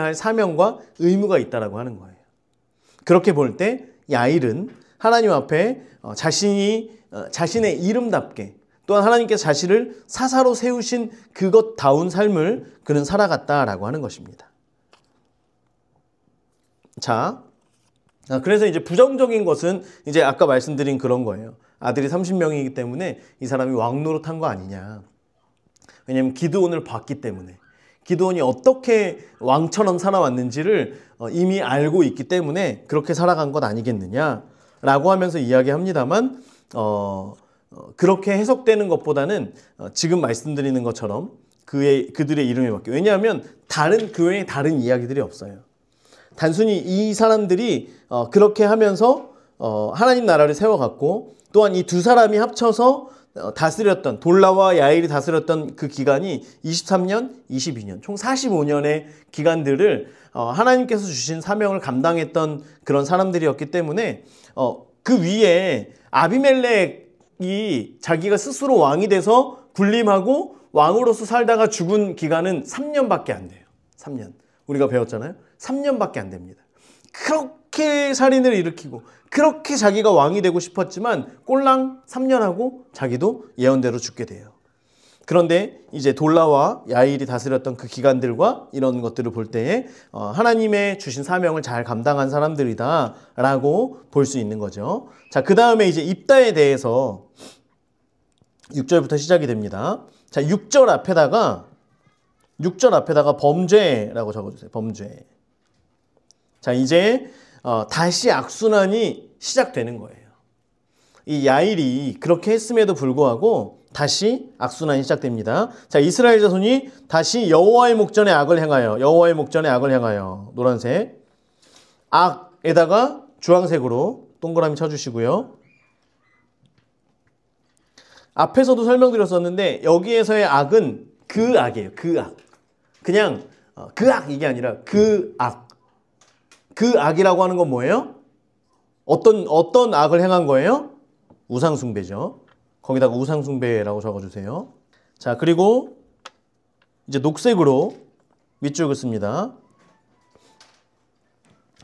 할 사명과 의무가 있다라고 하는 거예요. 그렇게 볼 때 야일은 하나님 앞에 자신의 이름답게 또한 하나님께서 자신을 사사로 세우신 그것다운 삶을 그는 살아갔다라고 하는 것입니다. 자, 그래서 이제 부정적인 것은 이제 아까 말씀드린 그런 거예요. 아들이 30명이기 때문에 이 사람이 왕 노릇한 거 아니냐. 왜냐하면 기드온을 봤기 때문에. 기드온이 어떻게 왕처럼 살아왔는지를 이미 알고 있기 때문에 그렇게 살아간 것 아니겠느냐라고 하면서 이야기합니다만 그렇게 해석되는 것보다는 지금 말씀드리는 것처럼 그들의 이름에 맞게. 왜냐하면 그 외에 다른 이야기들이 없어요. 단순히 이 사람들이 그렇게 하면서 하나님 나라를 세워갔고 또한 이 두 사람이 합쳐서 다스렸던 돌라와 야일이 다스렸던 그 기간이 23년, 22년 총 45년의 기간들을 하나님께서 주신 사명을 감당했던 그런 사람들이었기 때문에 그 위에 아비멜렉이 자기가 스스로 왕이 돼서 군림하고 왕으로서 살다가 죽은 기간은 3년밖에 안 돼요. 3년. 우리가 배웠잖아요. 3년밖에 안 됩니다. 그렇게 살인을 일으키고 그렇게 자기가 왕이 되고 싶었지만 꼴랑 3년하고 자기도 예언대로 죽게 돼요. 그런데 이제 돌라와 야일이 다스렸던 그 기간들과 이런 것들을 볼 때에 하나님의 주신 사명을 잘 감당한 사람들이다 라고 볼 수 있는 거죠. 자, 그 다음에 이제 입다에 대해서 6절부터 시작이 됩니다. 자, 6절 앞에다가 범죄라고 적어주세요. 범죄. 자, 이제 다시 악순환이 시작되는 거예요. 이 야일이 그렇게 했음에도 불구하고 다시 악순환이 시작됩니다. 자, 이스라엘 자손이 다시 여호와의 목전에 악을 행하여 노란색 악에다가 주황색으로 동그라미 쳐주시고요. 앞에서도 설명드렸었는데 여기에서의 악은 그 악이에요. 그 악. 그냥 그 악 이게 아니라 그 악. 그 악이라고 하는 건 뭐예요? 어떤 악을 행한 거예요? 우상숭배죠. 거기다가 우상숭배라고 적어주세요. 자, 그리고 이제 녹색으로 밑줄 긋습니다.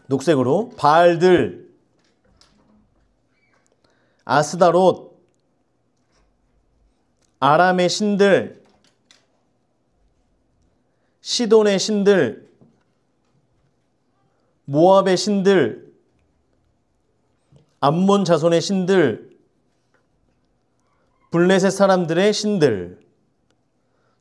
녹색으로 바알들, 아스다롯, 아람의 신들, 시돈의 신들, 모압의 신들, 암몬 자손의 신들, 블레셋 사람들의 신들.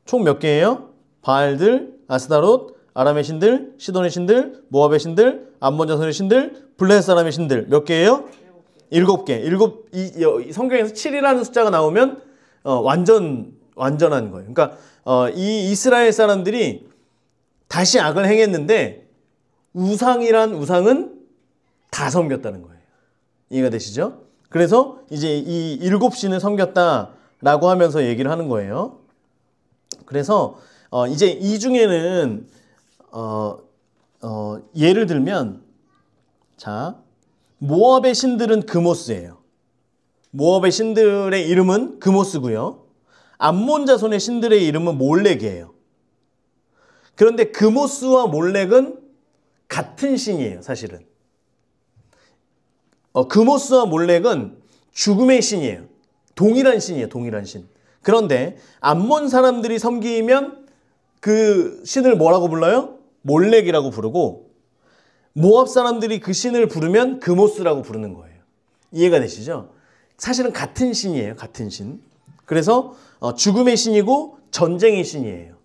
총 몇 개예요? 바알들, 아스다롯, 아람의 신들, 시돈의 신들, 모압의 신들, 암몬 자손의 신들, 블레셋 사람의 신들. 몇 개예요? 7개. 이 성경에서 7이라는 숫자가 나오면 완전한 거예요. 그러니까 이 이스라엘 사람들이 다시 악을 행했는데 우상은 다 섬겼다는 거예요. 이해가 되시죠? 그래서 이제 이 7신을 섬겼다라고 하면서 얘기를 하는 거예요. 그래서 이제 이 중에는 예를 들면 자, 모압의 신들은 그모스예요. 모압의 신들의 이름은 그모스고요. 암몬 자손의 신들의 이름은 몰렉이에요. 그런데 그모스와 몰렉은 같은 신이에요, 사실은. 그모스와 몰렉은 죽음의 신이에요. 동일한 신이에요, 동일한 신. 그런데 암몬 사람들이 섬기면 그 신을 뭐라고 불러요? 몰렉이라고 부르고, 모압 사람들이 그 신을 부르면 그모스라고 부르는 거예요. 이해가 되시죠? 사실은 같은 신이에요, 같은 신. 그래서 죽음의 신이고 전쟁의 신이에요.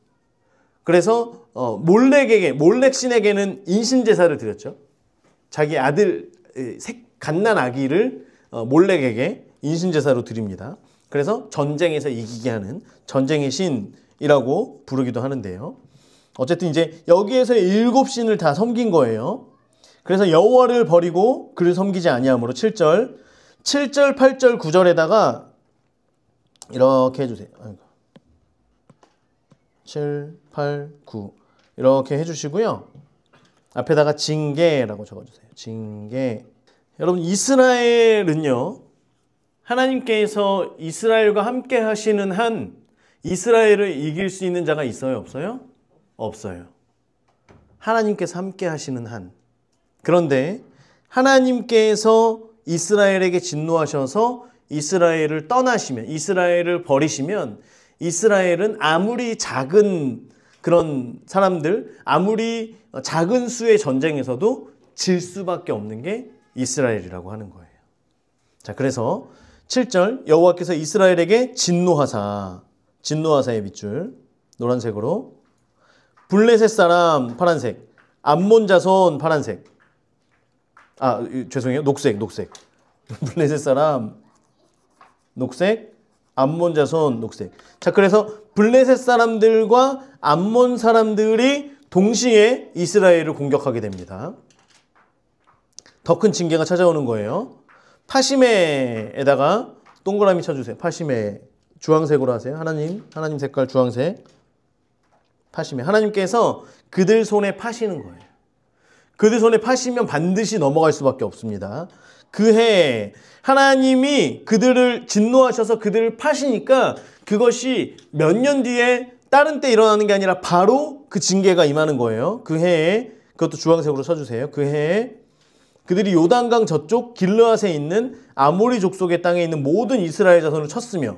그래서 몰렉 신에게는 인신제사를 드렸죠. 자기 아들 갓난 아기를 몰렉에게 인신제사로 드립니다. 그래서 전쟁에서 이기게 하는 전쟁의 신이라고 부르기도 하는데요. 어쨌든 이제 여기에서 7신을 다 섬긴 거예요. 그래서 여호와를 버리고 그를 섬기지 아니하므로 7절, 8절, 9절에다가 이렇게 해주세요. 7, 8, 9 이렇게 해주시고요. 앞에다가 징계라고 적어주세요. 징계. 여러분, 이스라엘은요, 하나님께서 이스라엘과 함께 하시는 한 이스라엘을 이길 수 있는 자가 있어요? 없어요? 없어요. 하나님께서 함께 하시는 한. 그런데 하나님께서 이스라엘에게 진노하셔서 이스라엘을 떠나시면, 이스라엘을 버리시면, 이스라엘은 아무리 작은 그런 사람들, 아무리 작은 수의 전쟁에서도 질 수밖에 없는 게 이스라엘이라고 하는 거예요. 자, 그래서 7절, 여호와께서 이스라엘에게 진노하사의 밑줄 노란색으로, 블레셋 사람 파란색, 암몬 자손 파란색, 죄송해요, 녹색 블레셋 사람 녹색, 암몬 자손 녹색. 자, 그래서 블레셋 사람들과 암몬 사람들이 동시에 이스라엘을 공격하게 됩니다. 더 큰 징계가 찾아오는 거예요. 파시메에다가 동그라미 쳐주세요. 파시메 주황색으로 하세요. 하나님 색깔 주황색. 파시메. 하나님께서 그들 손에 파시는 거예요. 그들 손에 파시면 반드시 넘어갈 수밖에 없습니다. 그 해에 하나님이 그들을 진노하셔서 그들을 파시니까 그것이 몇 년 뒤에 다른 때 일어나는 게 아니라 바로 그 징계가 임하는 거예요. 그 해에, 그것도 주황색으로 쳐주세요. 그 해에 그들이 요단강 저쪽 길르앗에 있는 아모리 족속의 땅에 있는 모든 이스라엘 자손을 쳤으며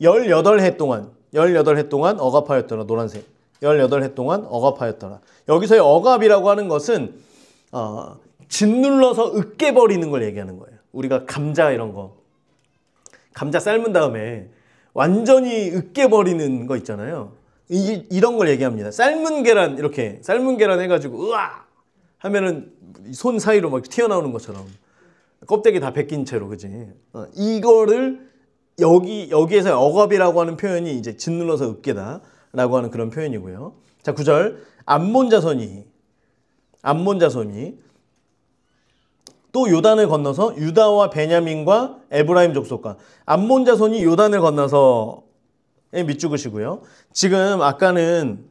18해 동안 억압하였더라. 노란색. 18해 동안 억압하였더라. 여기서의 억압이라고 하는 것은 짓눌러서 으깨버리는 걸 얘기하는 거예요. 우리가 감자 이런 거, 감자 삶은 다음에 완전히 으깨버리는 거 있잖아요. 이런 걸 얘기합니다. 삶은 계란 해가지고 으아 하면은 손 사이로 막 튀어나오는 것처럼 껍데기 다 벗긴 채로, 그지? 이거를 여기에서 억압이라고 하는 표현이 이제 짓눌러서 으깨다라고 하는 그런 표현이고요. 자, 9절, 암몬 자손이 또 요단을 건너서 유다와 베냐민과 에브라임 족속과, 암몬 자손이 요단을 건너서 밑죽으시고요. 지금 아까는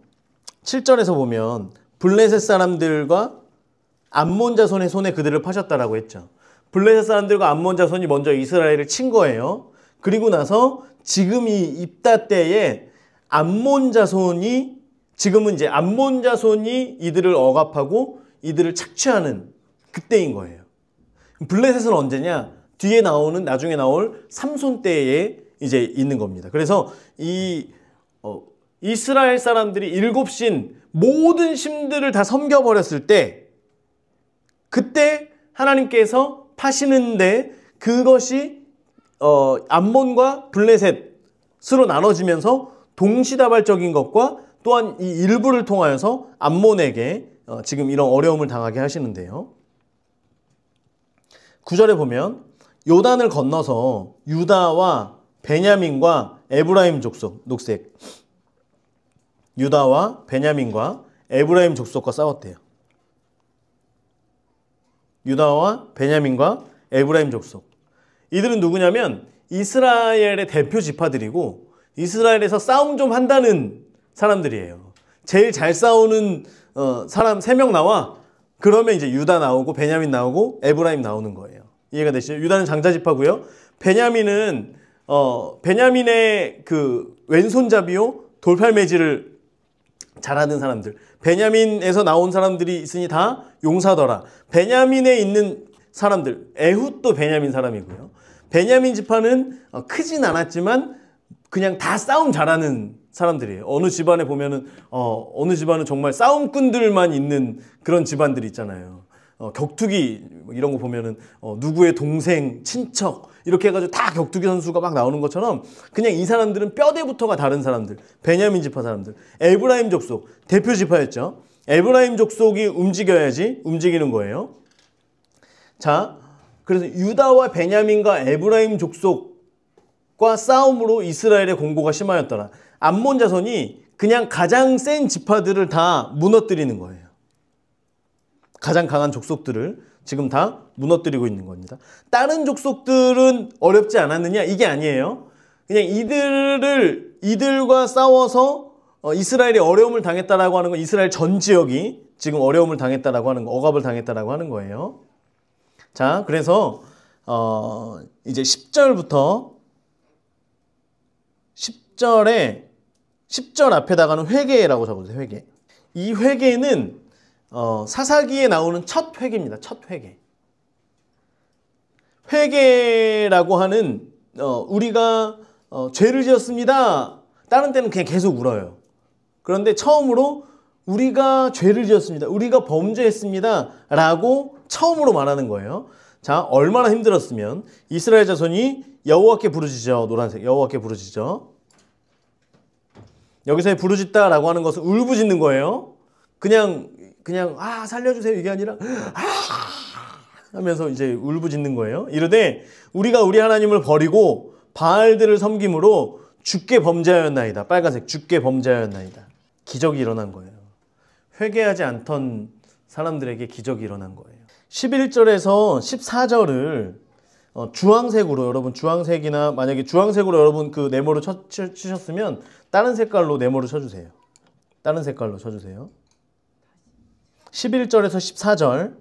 7절에서 보면 블레셋 사람들과 암몬 자손의 손에 그들을 파셨다라고 했죠. 블레셋 사람들과 암몬 자손이 먼저 이스라엘을 친 거예요. 그리고 나서 지금 이 입다 때에 지금은 이제 암몬 자손이 이들을 억압하고 이들을 착취하는 그때인 거예요. 블레셋은 언제냐? 나중에 나올 삼손 때에 이제 있는 겁니다. 그래서 이스라엘 사람들이 7신 모든 신들을 다 섬겨버렸을 때, 그때 하나님께서 파시는데 그것이 암몬과 블레셋으로 나눠지면서 동시다발적인 것과 또한 이 일부를 통하여서 암몬에게 지금 이런 어려움을 당하게 하시는데요. 9절에 보면 요단을 건너서 유다와 베냐민과 에브라임 족속, 녹색, 유다와 베냐민과 에브라임 족속과 싸웠대요. 유다와 베냐민과 에브라임 족속. 이들은 누구냐면 이스라엘의 대표 지파들이고 이스라엘에서 싸움 좀 한다는 사람들이에요. 제일 잘 싸우는 사람 3명 나와, 그러면 이제 유다 나오고 베냐민 나오고 에브라임 나오는 거예요. 이해가 되시죠? 유다는 장자지파고요. 베냐민은 베냐민의 그 왼손잡이요 돌팔매질을 잘하는 사람들. 베냐민에서 나온 사람들이 있으니 다 용사더라. 베냐민에 있는 사람들, 에훗도 베냐민 사람이고요. 베냐민 지파는 크진 않았지만 그냥 다 싸움 잘하는 사람들이에요. 어느 집안에 보면은 어느 집안은 정말 싸움꾼들만 있는 그런 집안들이 있잖아요. 격투기 이런 거 보면은 누구의 동생, 친척 이렇게 해가지고 다 격투기 선수가 막 나오는 것처럼 그냥 이 사람들은 뼈대부터가 다른 사람들. 베냐민 지파 사람들. 에브라임 족속 대표 지파였죠. 에브라임 족속이 움직여야지 움직이는 거예요. 자, 그래서 유다와 베냐민과 에브라임 족속과 싸움으로 이스라엘의 공고가 심하였더라. 암몬 자손이 그냥 가장 센 지파들을 다 무너뜨리는 거예요. 가장 강한 족속들을 지금 다 무너뜨리고 있는 겁니다. 다른 족속들은 어렵지 않았느냐? 이게 아니에요. 그냥 이들과 싸워서 이스라엘이 어려움을 당했다라고 하는 건 이스라엘 전 지역이 지금 어려움을 당했다라고 하는 거, 억압을 당했다라고 하는 거예요. 자, 그래서 이제 10절부터 10절 앞에다가는 회개라고 적어주세요. 회개. 이 회개는 사사기에 나오는 첫 회개입니다. 첫 회개. 회개라고 하는 우리가 죄를 지었습니다. 다른 때는 그냥 계속 울어요. 그런데 처음으로 우리가 죄를 지었습니다. 우리가 범죄했습니다. 라고 처음으로 말하는 거예요. 자, 얼마나 힘들었으면 이스라엘 자손이 여호와께 부르짖어. 노란색 여호와께 부르짖어. 여기서의 부르짖다라고 하는 것은 울부짖는 거예요. 그냥 살려주세요 이게 아니라 하면서 이제 울부짖는 거예요. 이르되 우리가 우리 하나님을 버리고 바알들을 섬김으로 주께 범죄하였나이다. 빨간색 주께 범죄하였나이다. 기적이 일어난 거예요. 회개하지 않던 사람들에게 기적이 일어난 거예요. 11절에서 14절을 주황색으로 여러분 주황색이나 만약에 주황색으로 여러분 그 네모를 치셨으면 다른 색깔로 네모를 쳐주세요. 다른 색깔로 쳐주세요. 11절에서 14절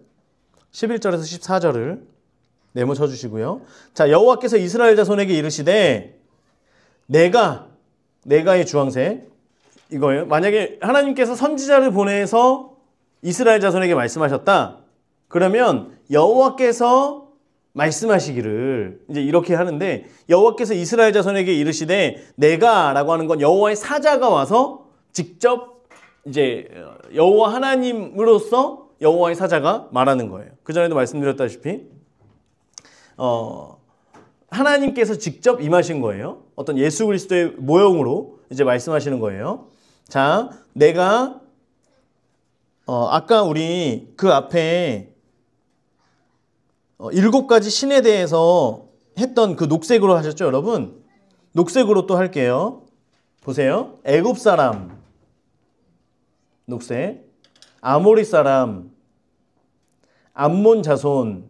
11절에서 14절을 네모 쳐주시고요. 자, 여호와께서 이스라엘 자손에게 이르시되 내가의 주황색 이거예요. 만약에 하나님께서 선지자를 보내서 이스라엘 자손에게 말씀하셨다. 그러면 여호와께서 말씀하시기를 이제 이렇게 하는데 여호와께서 이스라엘 자손에게 이르시되 내가라고 하는 건 여호와의 사자가 와서 직접 이제 여호와 하나님으로서 여호와의 사자가 말하는 거예요. 그전에도 말씀드렸다시피 하나님께서 직접 임하신 거예요. 어떤 예수 그리스도의 모형으로 이제 말씀하시는 거예요. 자, 내가 아까 우리 그 앞에 7가지 신에 대해서 했던 그 녹색으로 하셨죠, 여러분? 녹색으로 또 할게요. 보세요. 애굽 사람 녹색, 아모리 사람, 암몬 자손,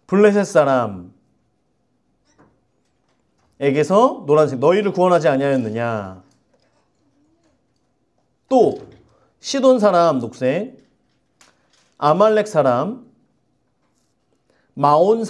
블레셋 사람에게서 노란색 너희를 구원하지 아니하였느냐. 또 시돈 사람 녹색, 아말렉 사람, 마온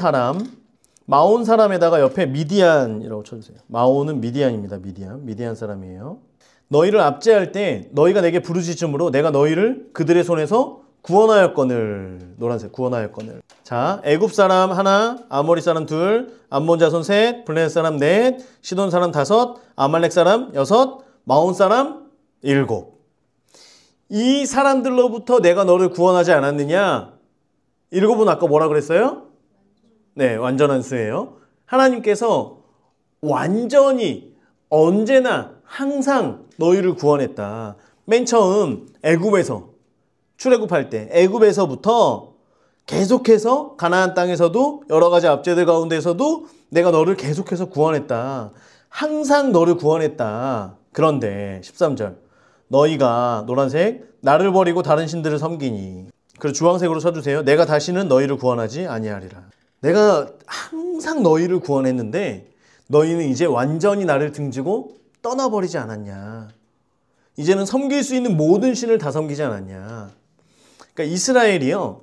사람에다가 옆에 미디안이라고 쳐주세요. 마온은 미디안입니다. 미디안 사람이에요. 너희를 압제할 때 너희가 내게 부르짖음으로 내가 너희를 그들의 손에서 구원하였거늘. 노란색 구원하였거늘. 자, 애굽 사람 하나, 아모리 사람 둘, 암몬 자손 셋, 블레셋 사람 넷, 시돈 사람 다섯, 아말렉 사람 여섯, 마온 사람 일곱. 이 사람들로부터 내가 너를 구원하지 않았느냐? 일곱은 아까 뭐라 그랬어요? 네, 완전한 수예요. 하나님께서 완전히 언제나 항상 너희를 구원했다. 맨 처음 애굽에서 출애굽할 때 애굽에서부터 계속해서 가나안 땅에서도 여러 가지 압제들 가운데서도 내가 너를 계속해서 구원했다. 항상 너를 구원했다. 그런데 13절 너희가 노란색 나를 버리고 다른 신들을 섬기니. 그리고 주황색으로 쳐주세요. 내가 다시는 너희를 구원하지 아니하리라. 내가 항상 너희를 구원했는데 너희는 이제 완전히 나를 등지고 떠나버리지 않았냐. 이제는 섬길 수 있는 모든 신을 다 섬기지 않았냐. 그러니까 이스라엘이요.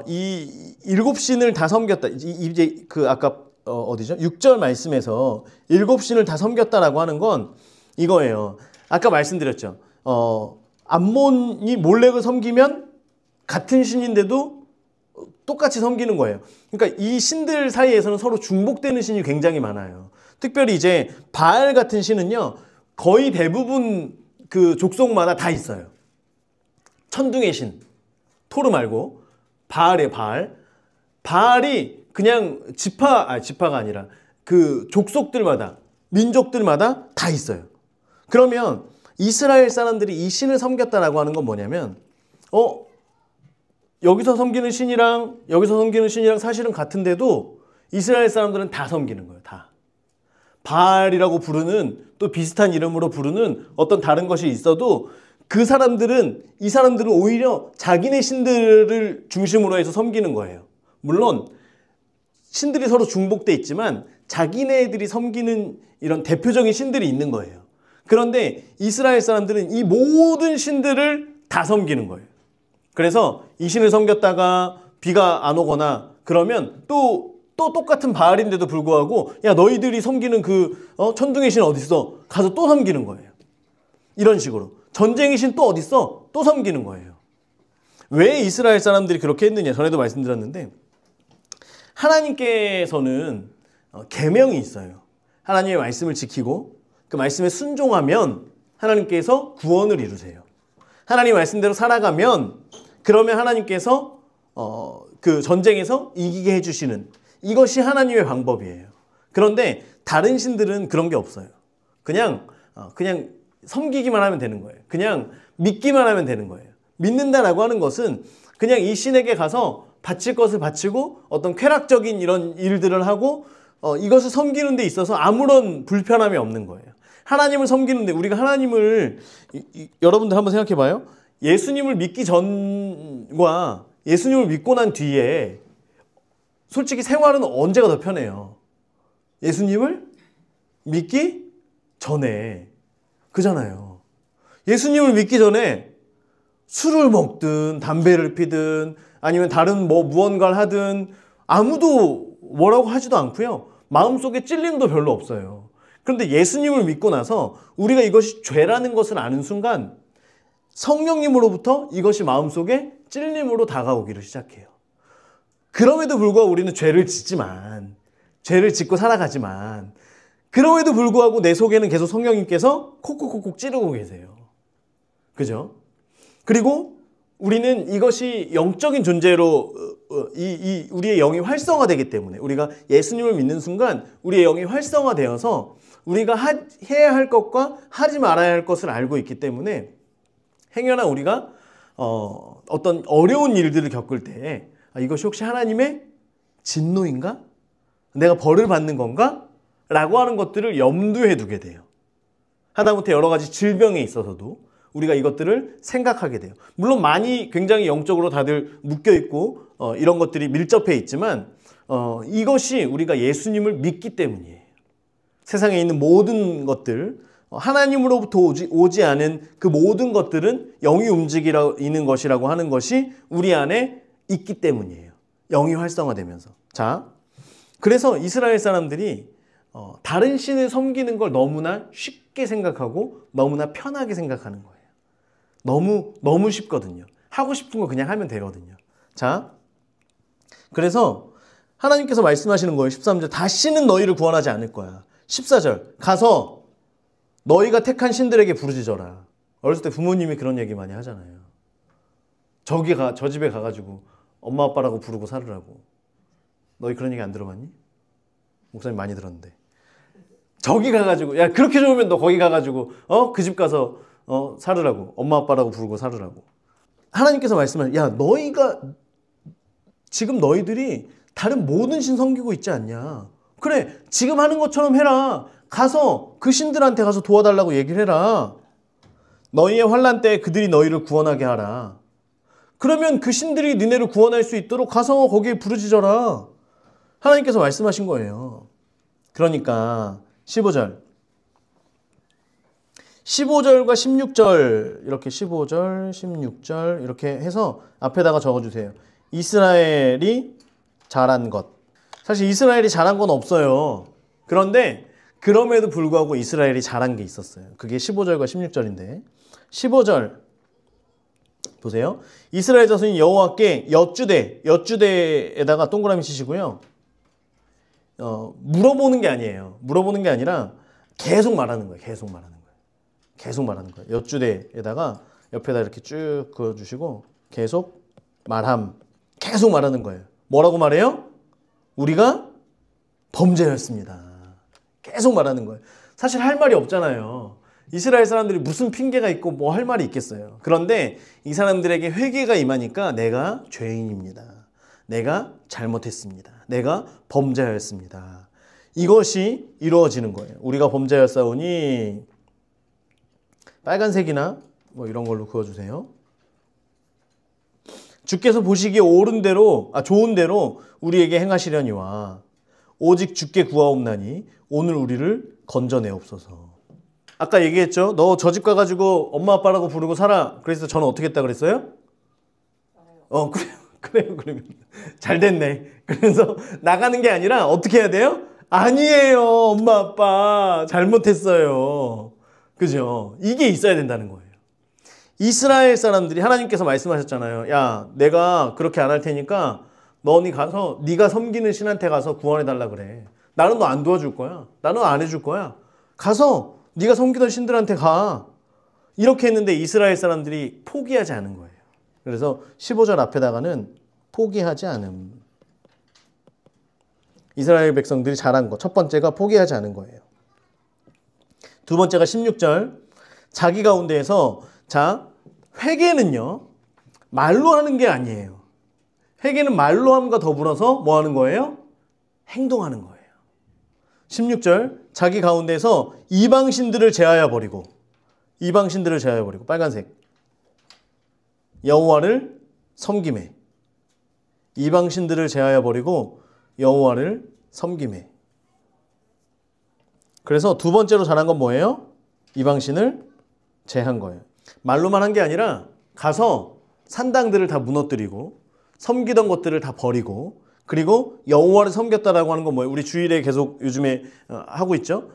이 일곱 신을 다 섬겼다. 이제 그 아까 어디죠? 6절 말씀에서 일곱 신을 다 섬겼다라고 하는 건 이거예요. 아까 말씀드렸죠. 암몬이 몰렉을 섬기면 같은 신인데도 똑같이 섬기는 거예요. 그러니까 이 신들 사이에서는 서로 중복되는 신이 굉장히 많아요. 특별히 이제 바알 같은 신은요, 거의 대부분 그 족속마다 다 있어요. 천둥의 신, 토르 말고 바알의 바알. 바알이 그냥 지파가 아니라 그 족속들마다, 민족들마다 다 있어요. 그러면 이스라엘 사람들이 이 신을 섬겼다라고 하는 건 뭐냐면, 여기서 섬기는 신이랑 여기서 섬기는 신이랑 사실은 같은데도 이스라엘 사람들은 다 섬기는 거예요. 다. 바알이라고 부르는, 또 비슷한 이름으로 부르는 어떤 다른 것이 있어도 이 사람들은 오히려 자기네 신들을 중심으로 해서 섬기는 거예요. 물론 신들이 서로 중복돼 있지만 자기네들이 섬기는 이런 대표적인 신들이 있는 거예요. 그런데 이스라엘 사람들은 이 모든 신들을 다 섬기는 거예요. 그래서 이 신을 섬겼다가 비가 안 오거나 그러면 또 똑같은 바알인데도 불구하고, 야, 너희들이 섬기는 천둥의 신 어딨어? 가서 또 섬기는 거예요. 이런 식으로. 전쟁의 신 또 어딨어? 또 섬기는 거예요. 왜 이스라엘 사람들이 그렇게 했느냐? 전에도 말씀드렸는데, 하나님께서는 계명이 있어요. 하나님의 말씀을 지키고 그 말씀에 순종하면 하나님께서 구원을 이루세요. 하나님 말씀대로 살아가면, 그러면 하나님께서 그 전쟁에서 이기게 해주시는, 이것이 하나님의 방법이에요. 그런데 다른 신들은 그런 게 없어요. 그냥 섬기기만 하면 되는 거예요. 그냥 믿기만 하면 되는 거예요. 믿는다라고 하는 것은 그냥 이 신에게 가서 바칠 것을 바치고 어떤 쾌락적인 이런 일들을 하고 이것을 섬기는 데 있어서 아무런 불편함이 없는 거예요. 하나님을 섬기는데, 우리가 하나님을 여러분들 한번 생각해 봐요. 예수님을 믿기 전과 예수님을 믿고 난 뒤에 솔직히 생활은 언제가 더 편해요? 예수님을 믿기 전에. 그잖아요. 예수님을 믿기 전에 술을 먹든 담배를 피든 아니면 다른 무언가를 하든 아무도 뭐라고 하지도 않고요. 마음속에 찔림도 별로 없어요. 그런데 예수님을 믿고 나서 우리가 이것이 죄라는 것을 아는 순간 성령님으로부터 이것이 마음속에 찔림으로 다가오기를 시작해요. 그럼에도 불구하고 우리는 죄를 짓고 살아가지만, 그럼에도 불구하고 내 속에는 계속 성령님께서 콕콕콕콕 찌르고 계세요. 그죠? 그리고 우리는 이것이 영적인 존재로 우리의 영이 활성화되기 때문에, 우리가 예수님을 믿는 순간 우리의 영이 활성화되어서 우리가 해야 할 것과 하지 말아야 할 것을 알고 있기 때문에, 행여나 우리가 어떤 어려운 일들을 겪을 때 이것이 혹시 하나님의 진노인가? 내가 벌을 받는 건가? 라고 하는 것들을 염두에 두게 돼요. 하다못해 여러 가지 질병에 있어서도 우리가 이것들을 생각하게 돼요. 물론 굉장히 영적으로 다들 묶여있고 이런 것들이 밀접해 있지만 이것이 우리가 예수님을 믿기 때문이에요. 세상에 있는 모든 것들, 하나님으로부터 오지 않은 그 모든 것들은 영이 움직이는 것이라고 하는 것이 우리 안에 있기 때문이에요. 영이 활성화되면서. 자, 그래서 이스라엘 사람들이 다른 신을 섬기는 걸 너무나 쉽게 생각하고 너무나 편하게 생각하는 거예요. 너무 쉽거든요. 하고 싶은 거 그냥 하면 되거든요. 자, 그래서 하나님께서 말씀하시는 거예요. 13절. 다시는 너희를 구원하지 않을 거야. 14절. 가서 너희가 택한 신들에게 부르짖어라. 어렸을 때 부모님이 그런 얘기 많이 하잖아요. 저 집에 가가지고 엄마 아빠라고 부르고 살으라고. 너희 그런 얘기 안 들어봤니? 목사님 많이 들었는데. 저기 가가지고, 야, 그렇게 좋으면 너 거기 가가지고 그 집 가서 살으라고. 엄마 아빠라고 부르고 살으라고. 하나님께서 말씀하시죠. 야, 지금 너희들이 다른 모든 신 섬기고 있지 않냐. 그래, 지금 하는 것처럼 해라. 가서 그 신들한테 가서 도와달라고 얘기를 해라. 너희의 환난 때 그들이 너희를 구원하게 하라. 그러면 그 신들이 니네를 구원할 수 있도록 가서 거기에 부르짖어라. 하나님께서 말씀하신 거예요. 그러니까 15절. 15절과 16절 이렇게 15절, 16절 이렇게 해서 앞에다가 적어주세요. 이스라엘이 잘한 것. 사실 이스라엘이 잘한 건 없어요. 그런데 그럼에도 불구하고 이스라엘이 잘한 게 있었어요. 그게 15절과 16절인데 15절 보세요. 이스라엘 자손이 여호와께 엿주대에다가 동그라미 치시고요. 물어보는 게 아니에요. 물어보는 게 아니라 계속 말하는 거예요. 계속 말하는 거예요. 계속 말하는 거예요. 엿주대에다가 옆에다 이렇게 쭉 그어주시고 계속 말함. 계속 말하는 거예요. 뭐라고 말해요? 우리가 범죄였습니다. 계속 말하는 거예요. 사실 할 말이 없잖아요. 이스라엘 사람들이 무슨 핑계가 있고 뭐 할 말이 있겠어요. 그런데 이 사람들에게 회개가 임하니까 내가 죄인입니다. 내가 잘못했습니다. 내가 범죄하였습니다. 이것이 이루어지는 거예요. 우리가 범죄하였사오니 빨간색이나 뭐 이런 걸로 그어주세요. 주께서 보시기에 옳은 대로 좋은 대로 우리에게 행하시려니와 오직 주께 구하옵나니 오늘 우리를 건져내옵소서. 아까 얘기했죠. 너 저 집 가가지고 엄마 아빠라고 부르고 살아. 그래서 저는 어떻게 했다 그랬어요? 그래요. 그러면 잘 됐네. 그래서 나가는 게 아니라 어떻게 해야 돼요? 아니에요, 엄마 아빠 잘못했어요. 그죠? 이게 있어야 된다는 거예요. 이스라엘 사람들이 하나님께서 말씀하셨잖아요. 야, 내가 그렇게 안 할 테니까 너니 가서 네가 섬기는 신한테 가서 구원해 달라 그래. 나는 너 안 도와줄 거야. 나는 안 해줄 거야. 가서 네가 섬기던 신들한테 가. 이렇게 했는데 이스라엘 사람들이 포기하지 않은 거예요. 그래서 15절 앞에다가는 포기하지 않음. 이스라엘 백성들이 잘한 거. 첫 번째가 포기하지 않은 거예요. 두 번째가 16절. 자기 가운데에서 회개는요. 말로 하는 게 아니에요. 회개는 말로 함과 더불어서 뭐 하는 거예요? 행동하는 거예요. 16절. 자기 가운데서 이방신들을 제하여 버리고 빨간색 여호와를 섬김에 이방신들을 제하여 버리고 여호와를 섬김에. 그래서 두 번째로 잘한 건 뭐예요? 이방신을 제한 거예요. 말로만 한 게 아니라 가서 산당들을 다 무너뜨리고 섬기던 것들을 다 버리고 그리고 여호와를 섬겼다라고 하는 건 뭐예요? 우리 주일에 계속 요즘에 하고 있죠.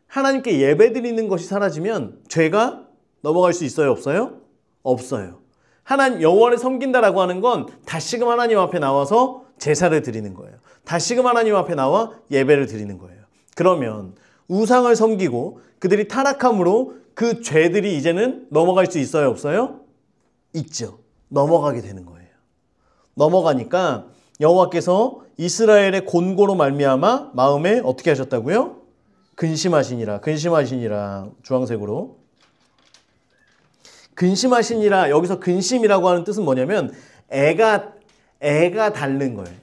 하나님께 예배드리는 것이 사라지면 죄가 넘어갈 수 있어요? 없어요? 없어요. 하나님 여호와를 섬긴다라고 하는 건 다시금 하나님 앞에 나와서 제사를 드리는 거예요. 다시금 하나님 앞에 나와 예배를 드리는 거예요. 그러면 우상을 섬기고 그들이 타락함으로 그 죄들이 이제는 넘어갈 수 있어요? 없어요? 있죠. 넘어가게 되는 거예요. 넘어가니까 여호와께서 이스라엘의 곤고로 말미암아 마음에 어떻게 하셨다고요? 근심하시니라. 주황색으로. 근심하시니라. 여기서 근심이라고 하는 뜻은 뭐냐면 애가 닳는 거예요.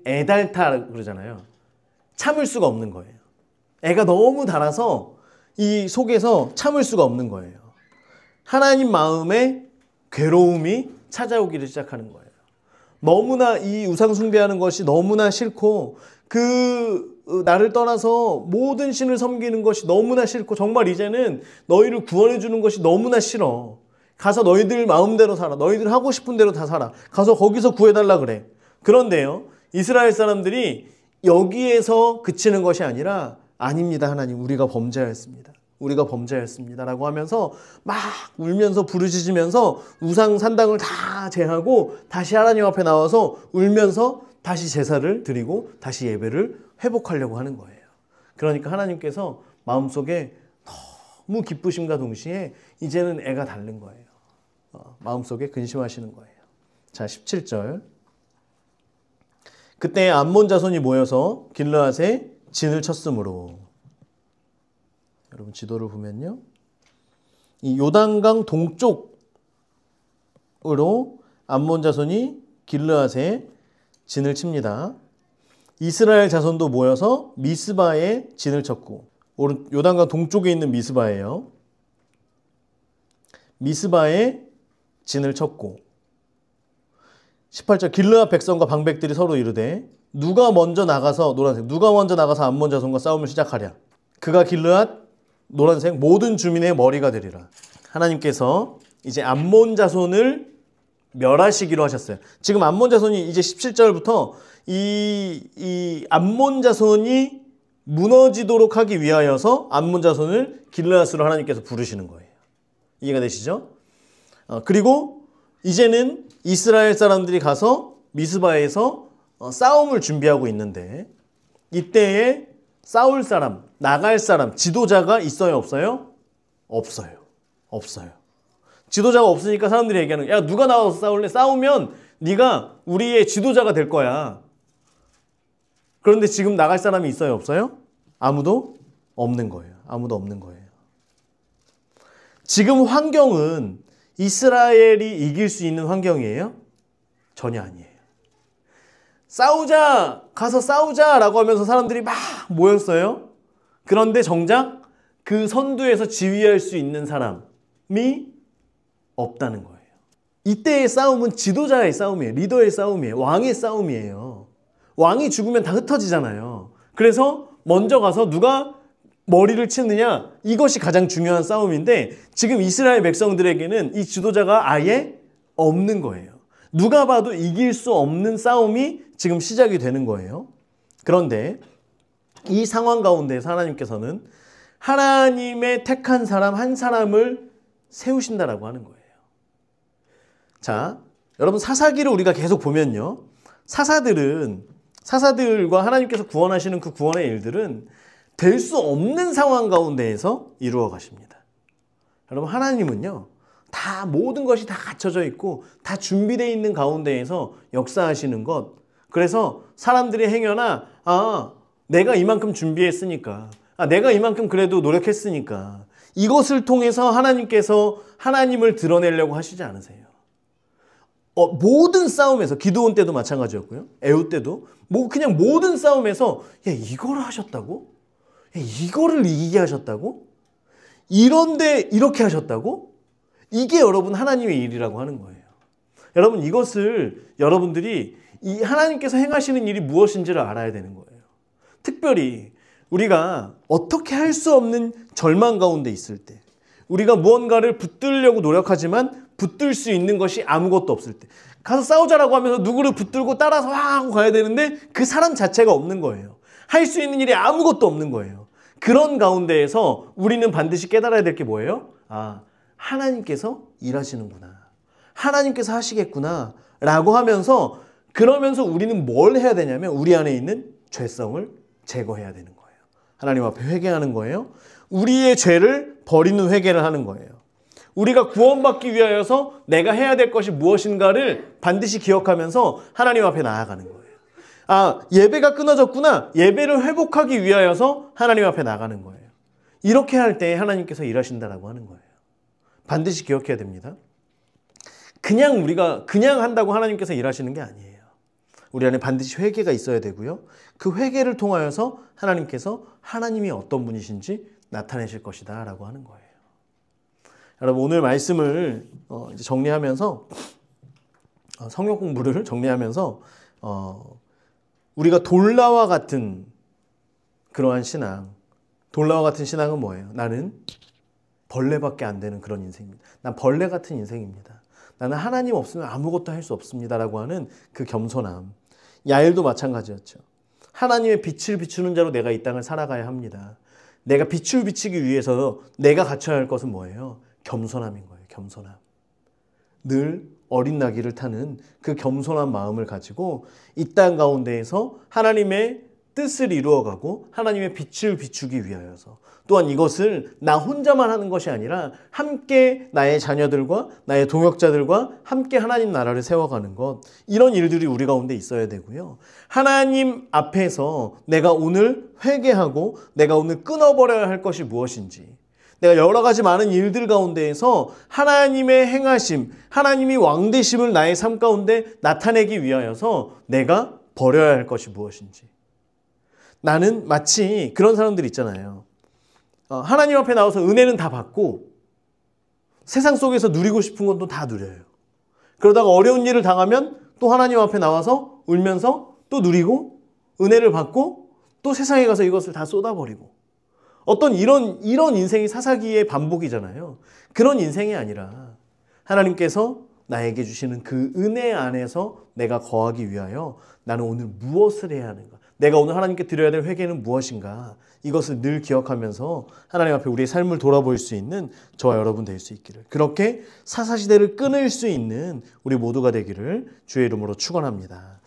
애닳다 그러잖아요. 참을 수가 없는 거예요. 애가 너무 닳아서 이 속에서 참을 수가 없는 거예요. 하나님 마음에 괴로움이 찾아오기를 시작하는 거예요. 너무나 이 우상 숭배하는 것이 너무나 싫고 나를 떠나서 모든 신을 섬기는 것이 너무나 싫고 정말 이제는 너희를 구원해 주는 것이 너무나 싫어. 가서 너희들 마음대로 살아. 너희들 하고 싶은 대로 다 살아. 가서 거기서 구해달라 그래. 그런데요. 이스라엘 사람들이 여기에서 그치는 것이 아니라 아닙니다. 하나님 우리가 범죄하였습니다. 라고 하면서 막 울면서 부르짖으면서 우상 산당을 다 제하고 다시 하나님 앞에 나와서 울면서 다시 제사를 드리고 다시 예배를 회복하려고 하는 거예요. 그러니까 하나님께서 마음속에 너무 기쁘심과 동시에 이제는 애가 닳는 거예요. 마음속에 근심하시는 거예요. 자, 17절. 그때 암몬 자손이 모여서 길르앗에 진을 쳤으므로. 여러분 지도를 보면요. 이 요단강 동쪽으로 암몬 자손이 길르앗에 진을 칩니다. 이스라엘 자손도 모여서 미스바에 진을 쳤고 요단강 동쪽에 있는 미스바예요. 미스바에 진을 쳤고 18절 길르앗 백성과 방백들이 서로 이르되 누가 먼저 나가서 암몬 자손과 싸움을 시작하랴. 그가 길르앗 노란색 모든 주민의 머리가 되리라. 하나님께서 이제 암몬 자손을 멸하시기로 하셨어요. 지금 암몬 자손이 이제 17절부터 이 암몬 자손이 무너지도록 하기 위하여서 암몬 자손을 길르앗으로 하나님께서 부르시는 거예요. 이해가 되시죠? 그리고 이제는 이스라엘 사람들이 가서 미스바에서 싸움을 준비하고 있는데 이때에 싸울 사람, 나갈 사람, 지도자가 있어요, 없어요? 없어요. 없어요. 지도자가 없으니까 사람들이 얘기하는 거야. 야, 누가 나와서 싸울래? 싸우면 네가 우리의 지도자가 될 거야. 그런데 지금 나갈 사람이 있어요, 없어요? 아무도 없는 거예요. 아무도 없는 거예요. 지금 환경은 이스라엘이 이길 수 있는 환경이에요? 전혀 아니에요. 싸우자! 가서 싸우자라고 하면서 사람들이 막 모였어요. 그런데 정작 그 선두에서 지휘할 수 있는 사람이 없다는 거예요. 이때의 싸움은 지도자의 싸움이에요. 리더의 싸움이에요. 왕의 싸움이에요. 왕이 죽으면 다 흩어지잖아요. 그래서 먼저 가서 누가 머리를 치느냐, 이것이 가장 중요한 싸움인데 지금 이스라엘 백성들에게는 이 지도자가 아예 없는 거예요. 누가 봐도 이길 수 없는 싸움이 지금 시작이 되는 거예요. 그런데 이 상황 가운데서 하나님께서는 하나님의 택한 사람 한 사람을 세우신다라고 하는 거예요. 자, 여러분 사사기를 우리가 계속 보면요. 사사들과 하나님께서 구원하시는 그 구원의 일들은 될 수 없는 상황 가운데에서 이루어 가십니다. 여러분 하나님은요. 다 모든 것이 다 갖춰져 있고 다 준비되어 있는 가운데에서 역사하시는 것. 그래서 사람들의 행여나 내가 이만큼 준비했으니까 내가 이만큼 그래도 노력했으니까 이것을 통해서 하나님께서 하나님을 드러내려고 하시지 않으세요. 모든 싸움에서 기드온 때도 마찬가지였고요. 에훗 때도 그냥 모든 싸움에서 야 이걸 하셨다고? 야, 이거를 이기게 하셨다고? 이런데 이렇게 하셨다고? 이게 여러분 하나님의 일이라고 하는 거예요. 여러분 이것을 여러분들이 이 하나님께서 행하시는 일이 무엇인지를 알아야 되는 거예요. 특별히 우리가 어떻게 할 수 없는 절망 가운데 있을 때 우리가 무언가를 붙들려고 노력하지만 붙들 수 있는 것이 아무것도 없을 때 가서 싸우자라고 하면서 누구를 붙들고 따라서 하고 가야 되는데 그 사람 자체가 없는 거예요. 할 수 있는 일이 아무것도 없는 거예요. 그런 가운데에서 우리는 반드시 깨달아야 될 게 뭐예요? 하나님께서 일하시는구나. 하나님께서 하시겠구나 라고 하면서 그러면서 우리는 뭘 해야 되냐면 우리 안에 있는 죄성을 제거해야 되는 거예요. 하나님 앞에 회개하는 거예요. 우리의 죄를 버리는 회개를 하는 거예요. 우리가 구원받기 위하여서 내가 해야 될 것이 무엇인가를 반드시 기억하면서 하나님 앞에 나아가는 거예요. 예배가 끊어졌구나. 예배를 회복하기 위하여서 하나님 앞에 나가는 거예요. 이렇게 할 때 하나님께서 일하신다라고 하는 거예요. 반드시 기억해야 됩니다. 우리가 그냥 한다고 하나님께서 일하시는 게 아니에요. 우리 안에 반드시 회개가 있어야 되고요. 그 회개를 통하여서 하나님께서 하나님이 어떤 분이신지 나타내실 것이다 라고 하는 거예요. 여러분 오늘 말씀을 이제 정리하면서 성경 공부를 정리하면서 우리가 돌나와 같은 그러한 신앙, 돌나와 같은 신앙은 뭐예요? 나는 벌레밖에 안 되는 그런 인생입니다. 난 벌레 같은 인생입니다. 나는 하나님 없으면 아무것도 할 수 없습니다라고 하는 그 겸손함. 야엘도 마찬가지였죠. 하나님의 빛을 비추는 자로 내가 이 땅을 살아가야 합니다. 내가 빛을 비추기 위해서 내가 갖춰야 할 것은 뭐예요? 겸손함인 거예요. 겸손함. 늘 어린 나귀를 타는 그 겸손한 마음을 가지고 이 땅 가운데에서 하나님의 뜻을 이루어가고 하나님의 빛을 비추기 위하여서 또한 이것을 나 혼자만 하는 것이 아니라 함께 나의 자녀들과 나의 동역자들과 함께 하나님 나라를 세워가는 것, 이런 일들이 우리 가운데 있어야 되고요. 하나님 앞에서 내가 오늘 회개하고 내가 오늘 끊어버려야 할 것이 무엇인지, 내가 여러 가지 많은 일들 가운데에서 하나님의 행하심, 하나님이 왕되심을 나의 삶 가운데 나타내기 위하여서 내가 버려야 할 것이 무엇인지. 나는 마치 그런 사람들 있잖아요. 하나님 앞에 나와서 은혜는 다 받고 세상 속에서 누리고 싶은 건 또 다 누려요. 그러다가 어려운 일을 당하면 또 하나님 앞에 나와서 울면서 또 누리고 은혜를 받고 또 세상에 가서 이것을 다 쏟아버리고 어떤 이런 인생이 사사기의 반복이잖아요. 그런 인생이 아니라 하나님께서 나에게 주시는 그 은혜 안에서 내가 거하기 위하여 나는 오늘 무엇을 해야 하는가? 내가 오늘 하나님께 드려야 될 회개는 무엇인가? 이것을 늘 기억하면서 하나님 앞에 우리의 삶을 돌아볼 수 있는 저와 여러분 될 수 있기를, 그렇게 사사시대를 끊을 수 있는 우리 모두가 되기를 주의 이름으로 축원합니다.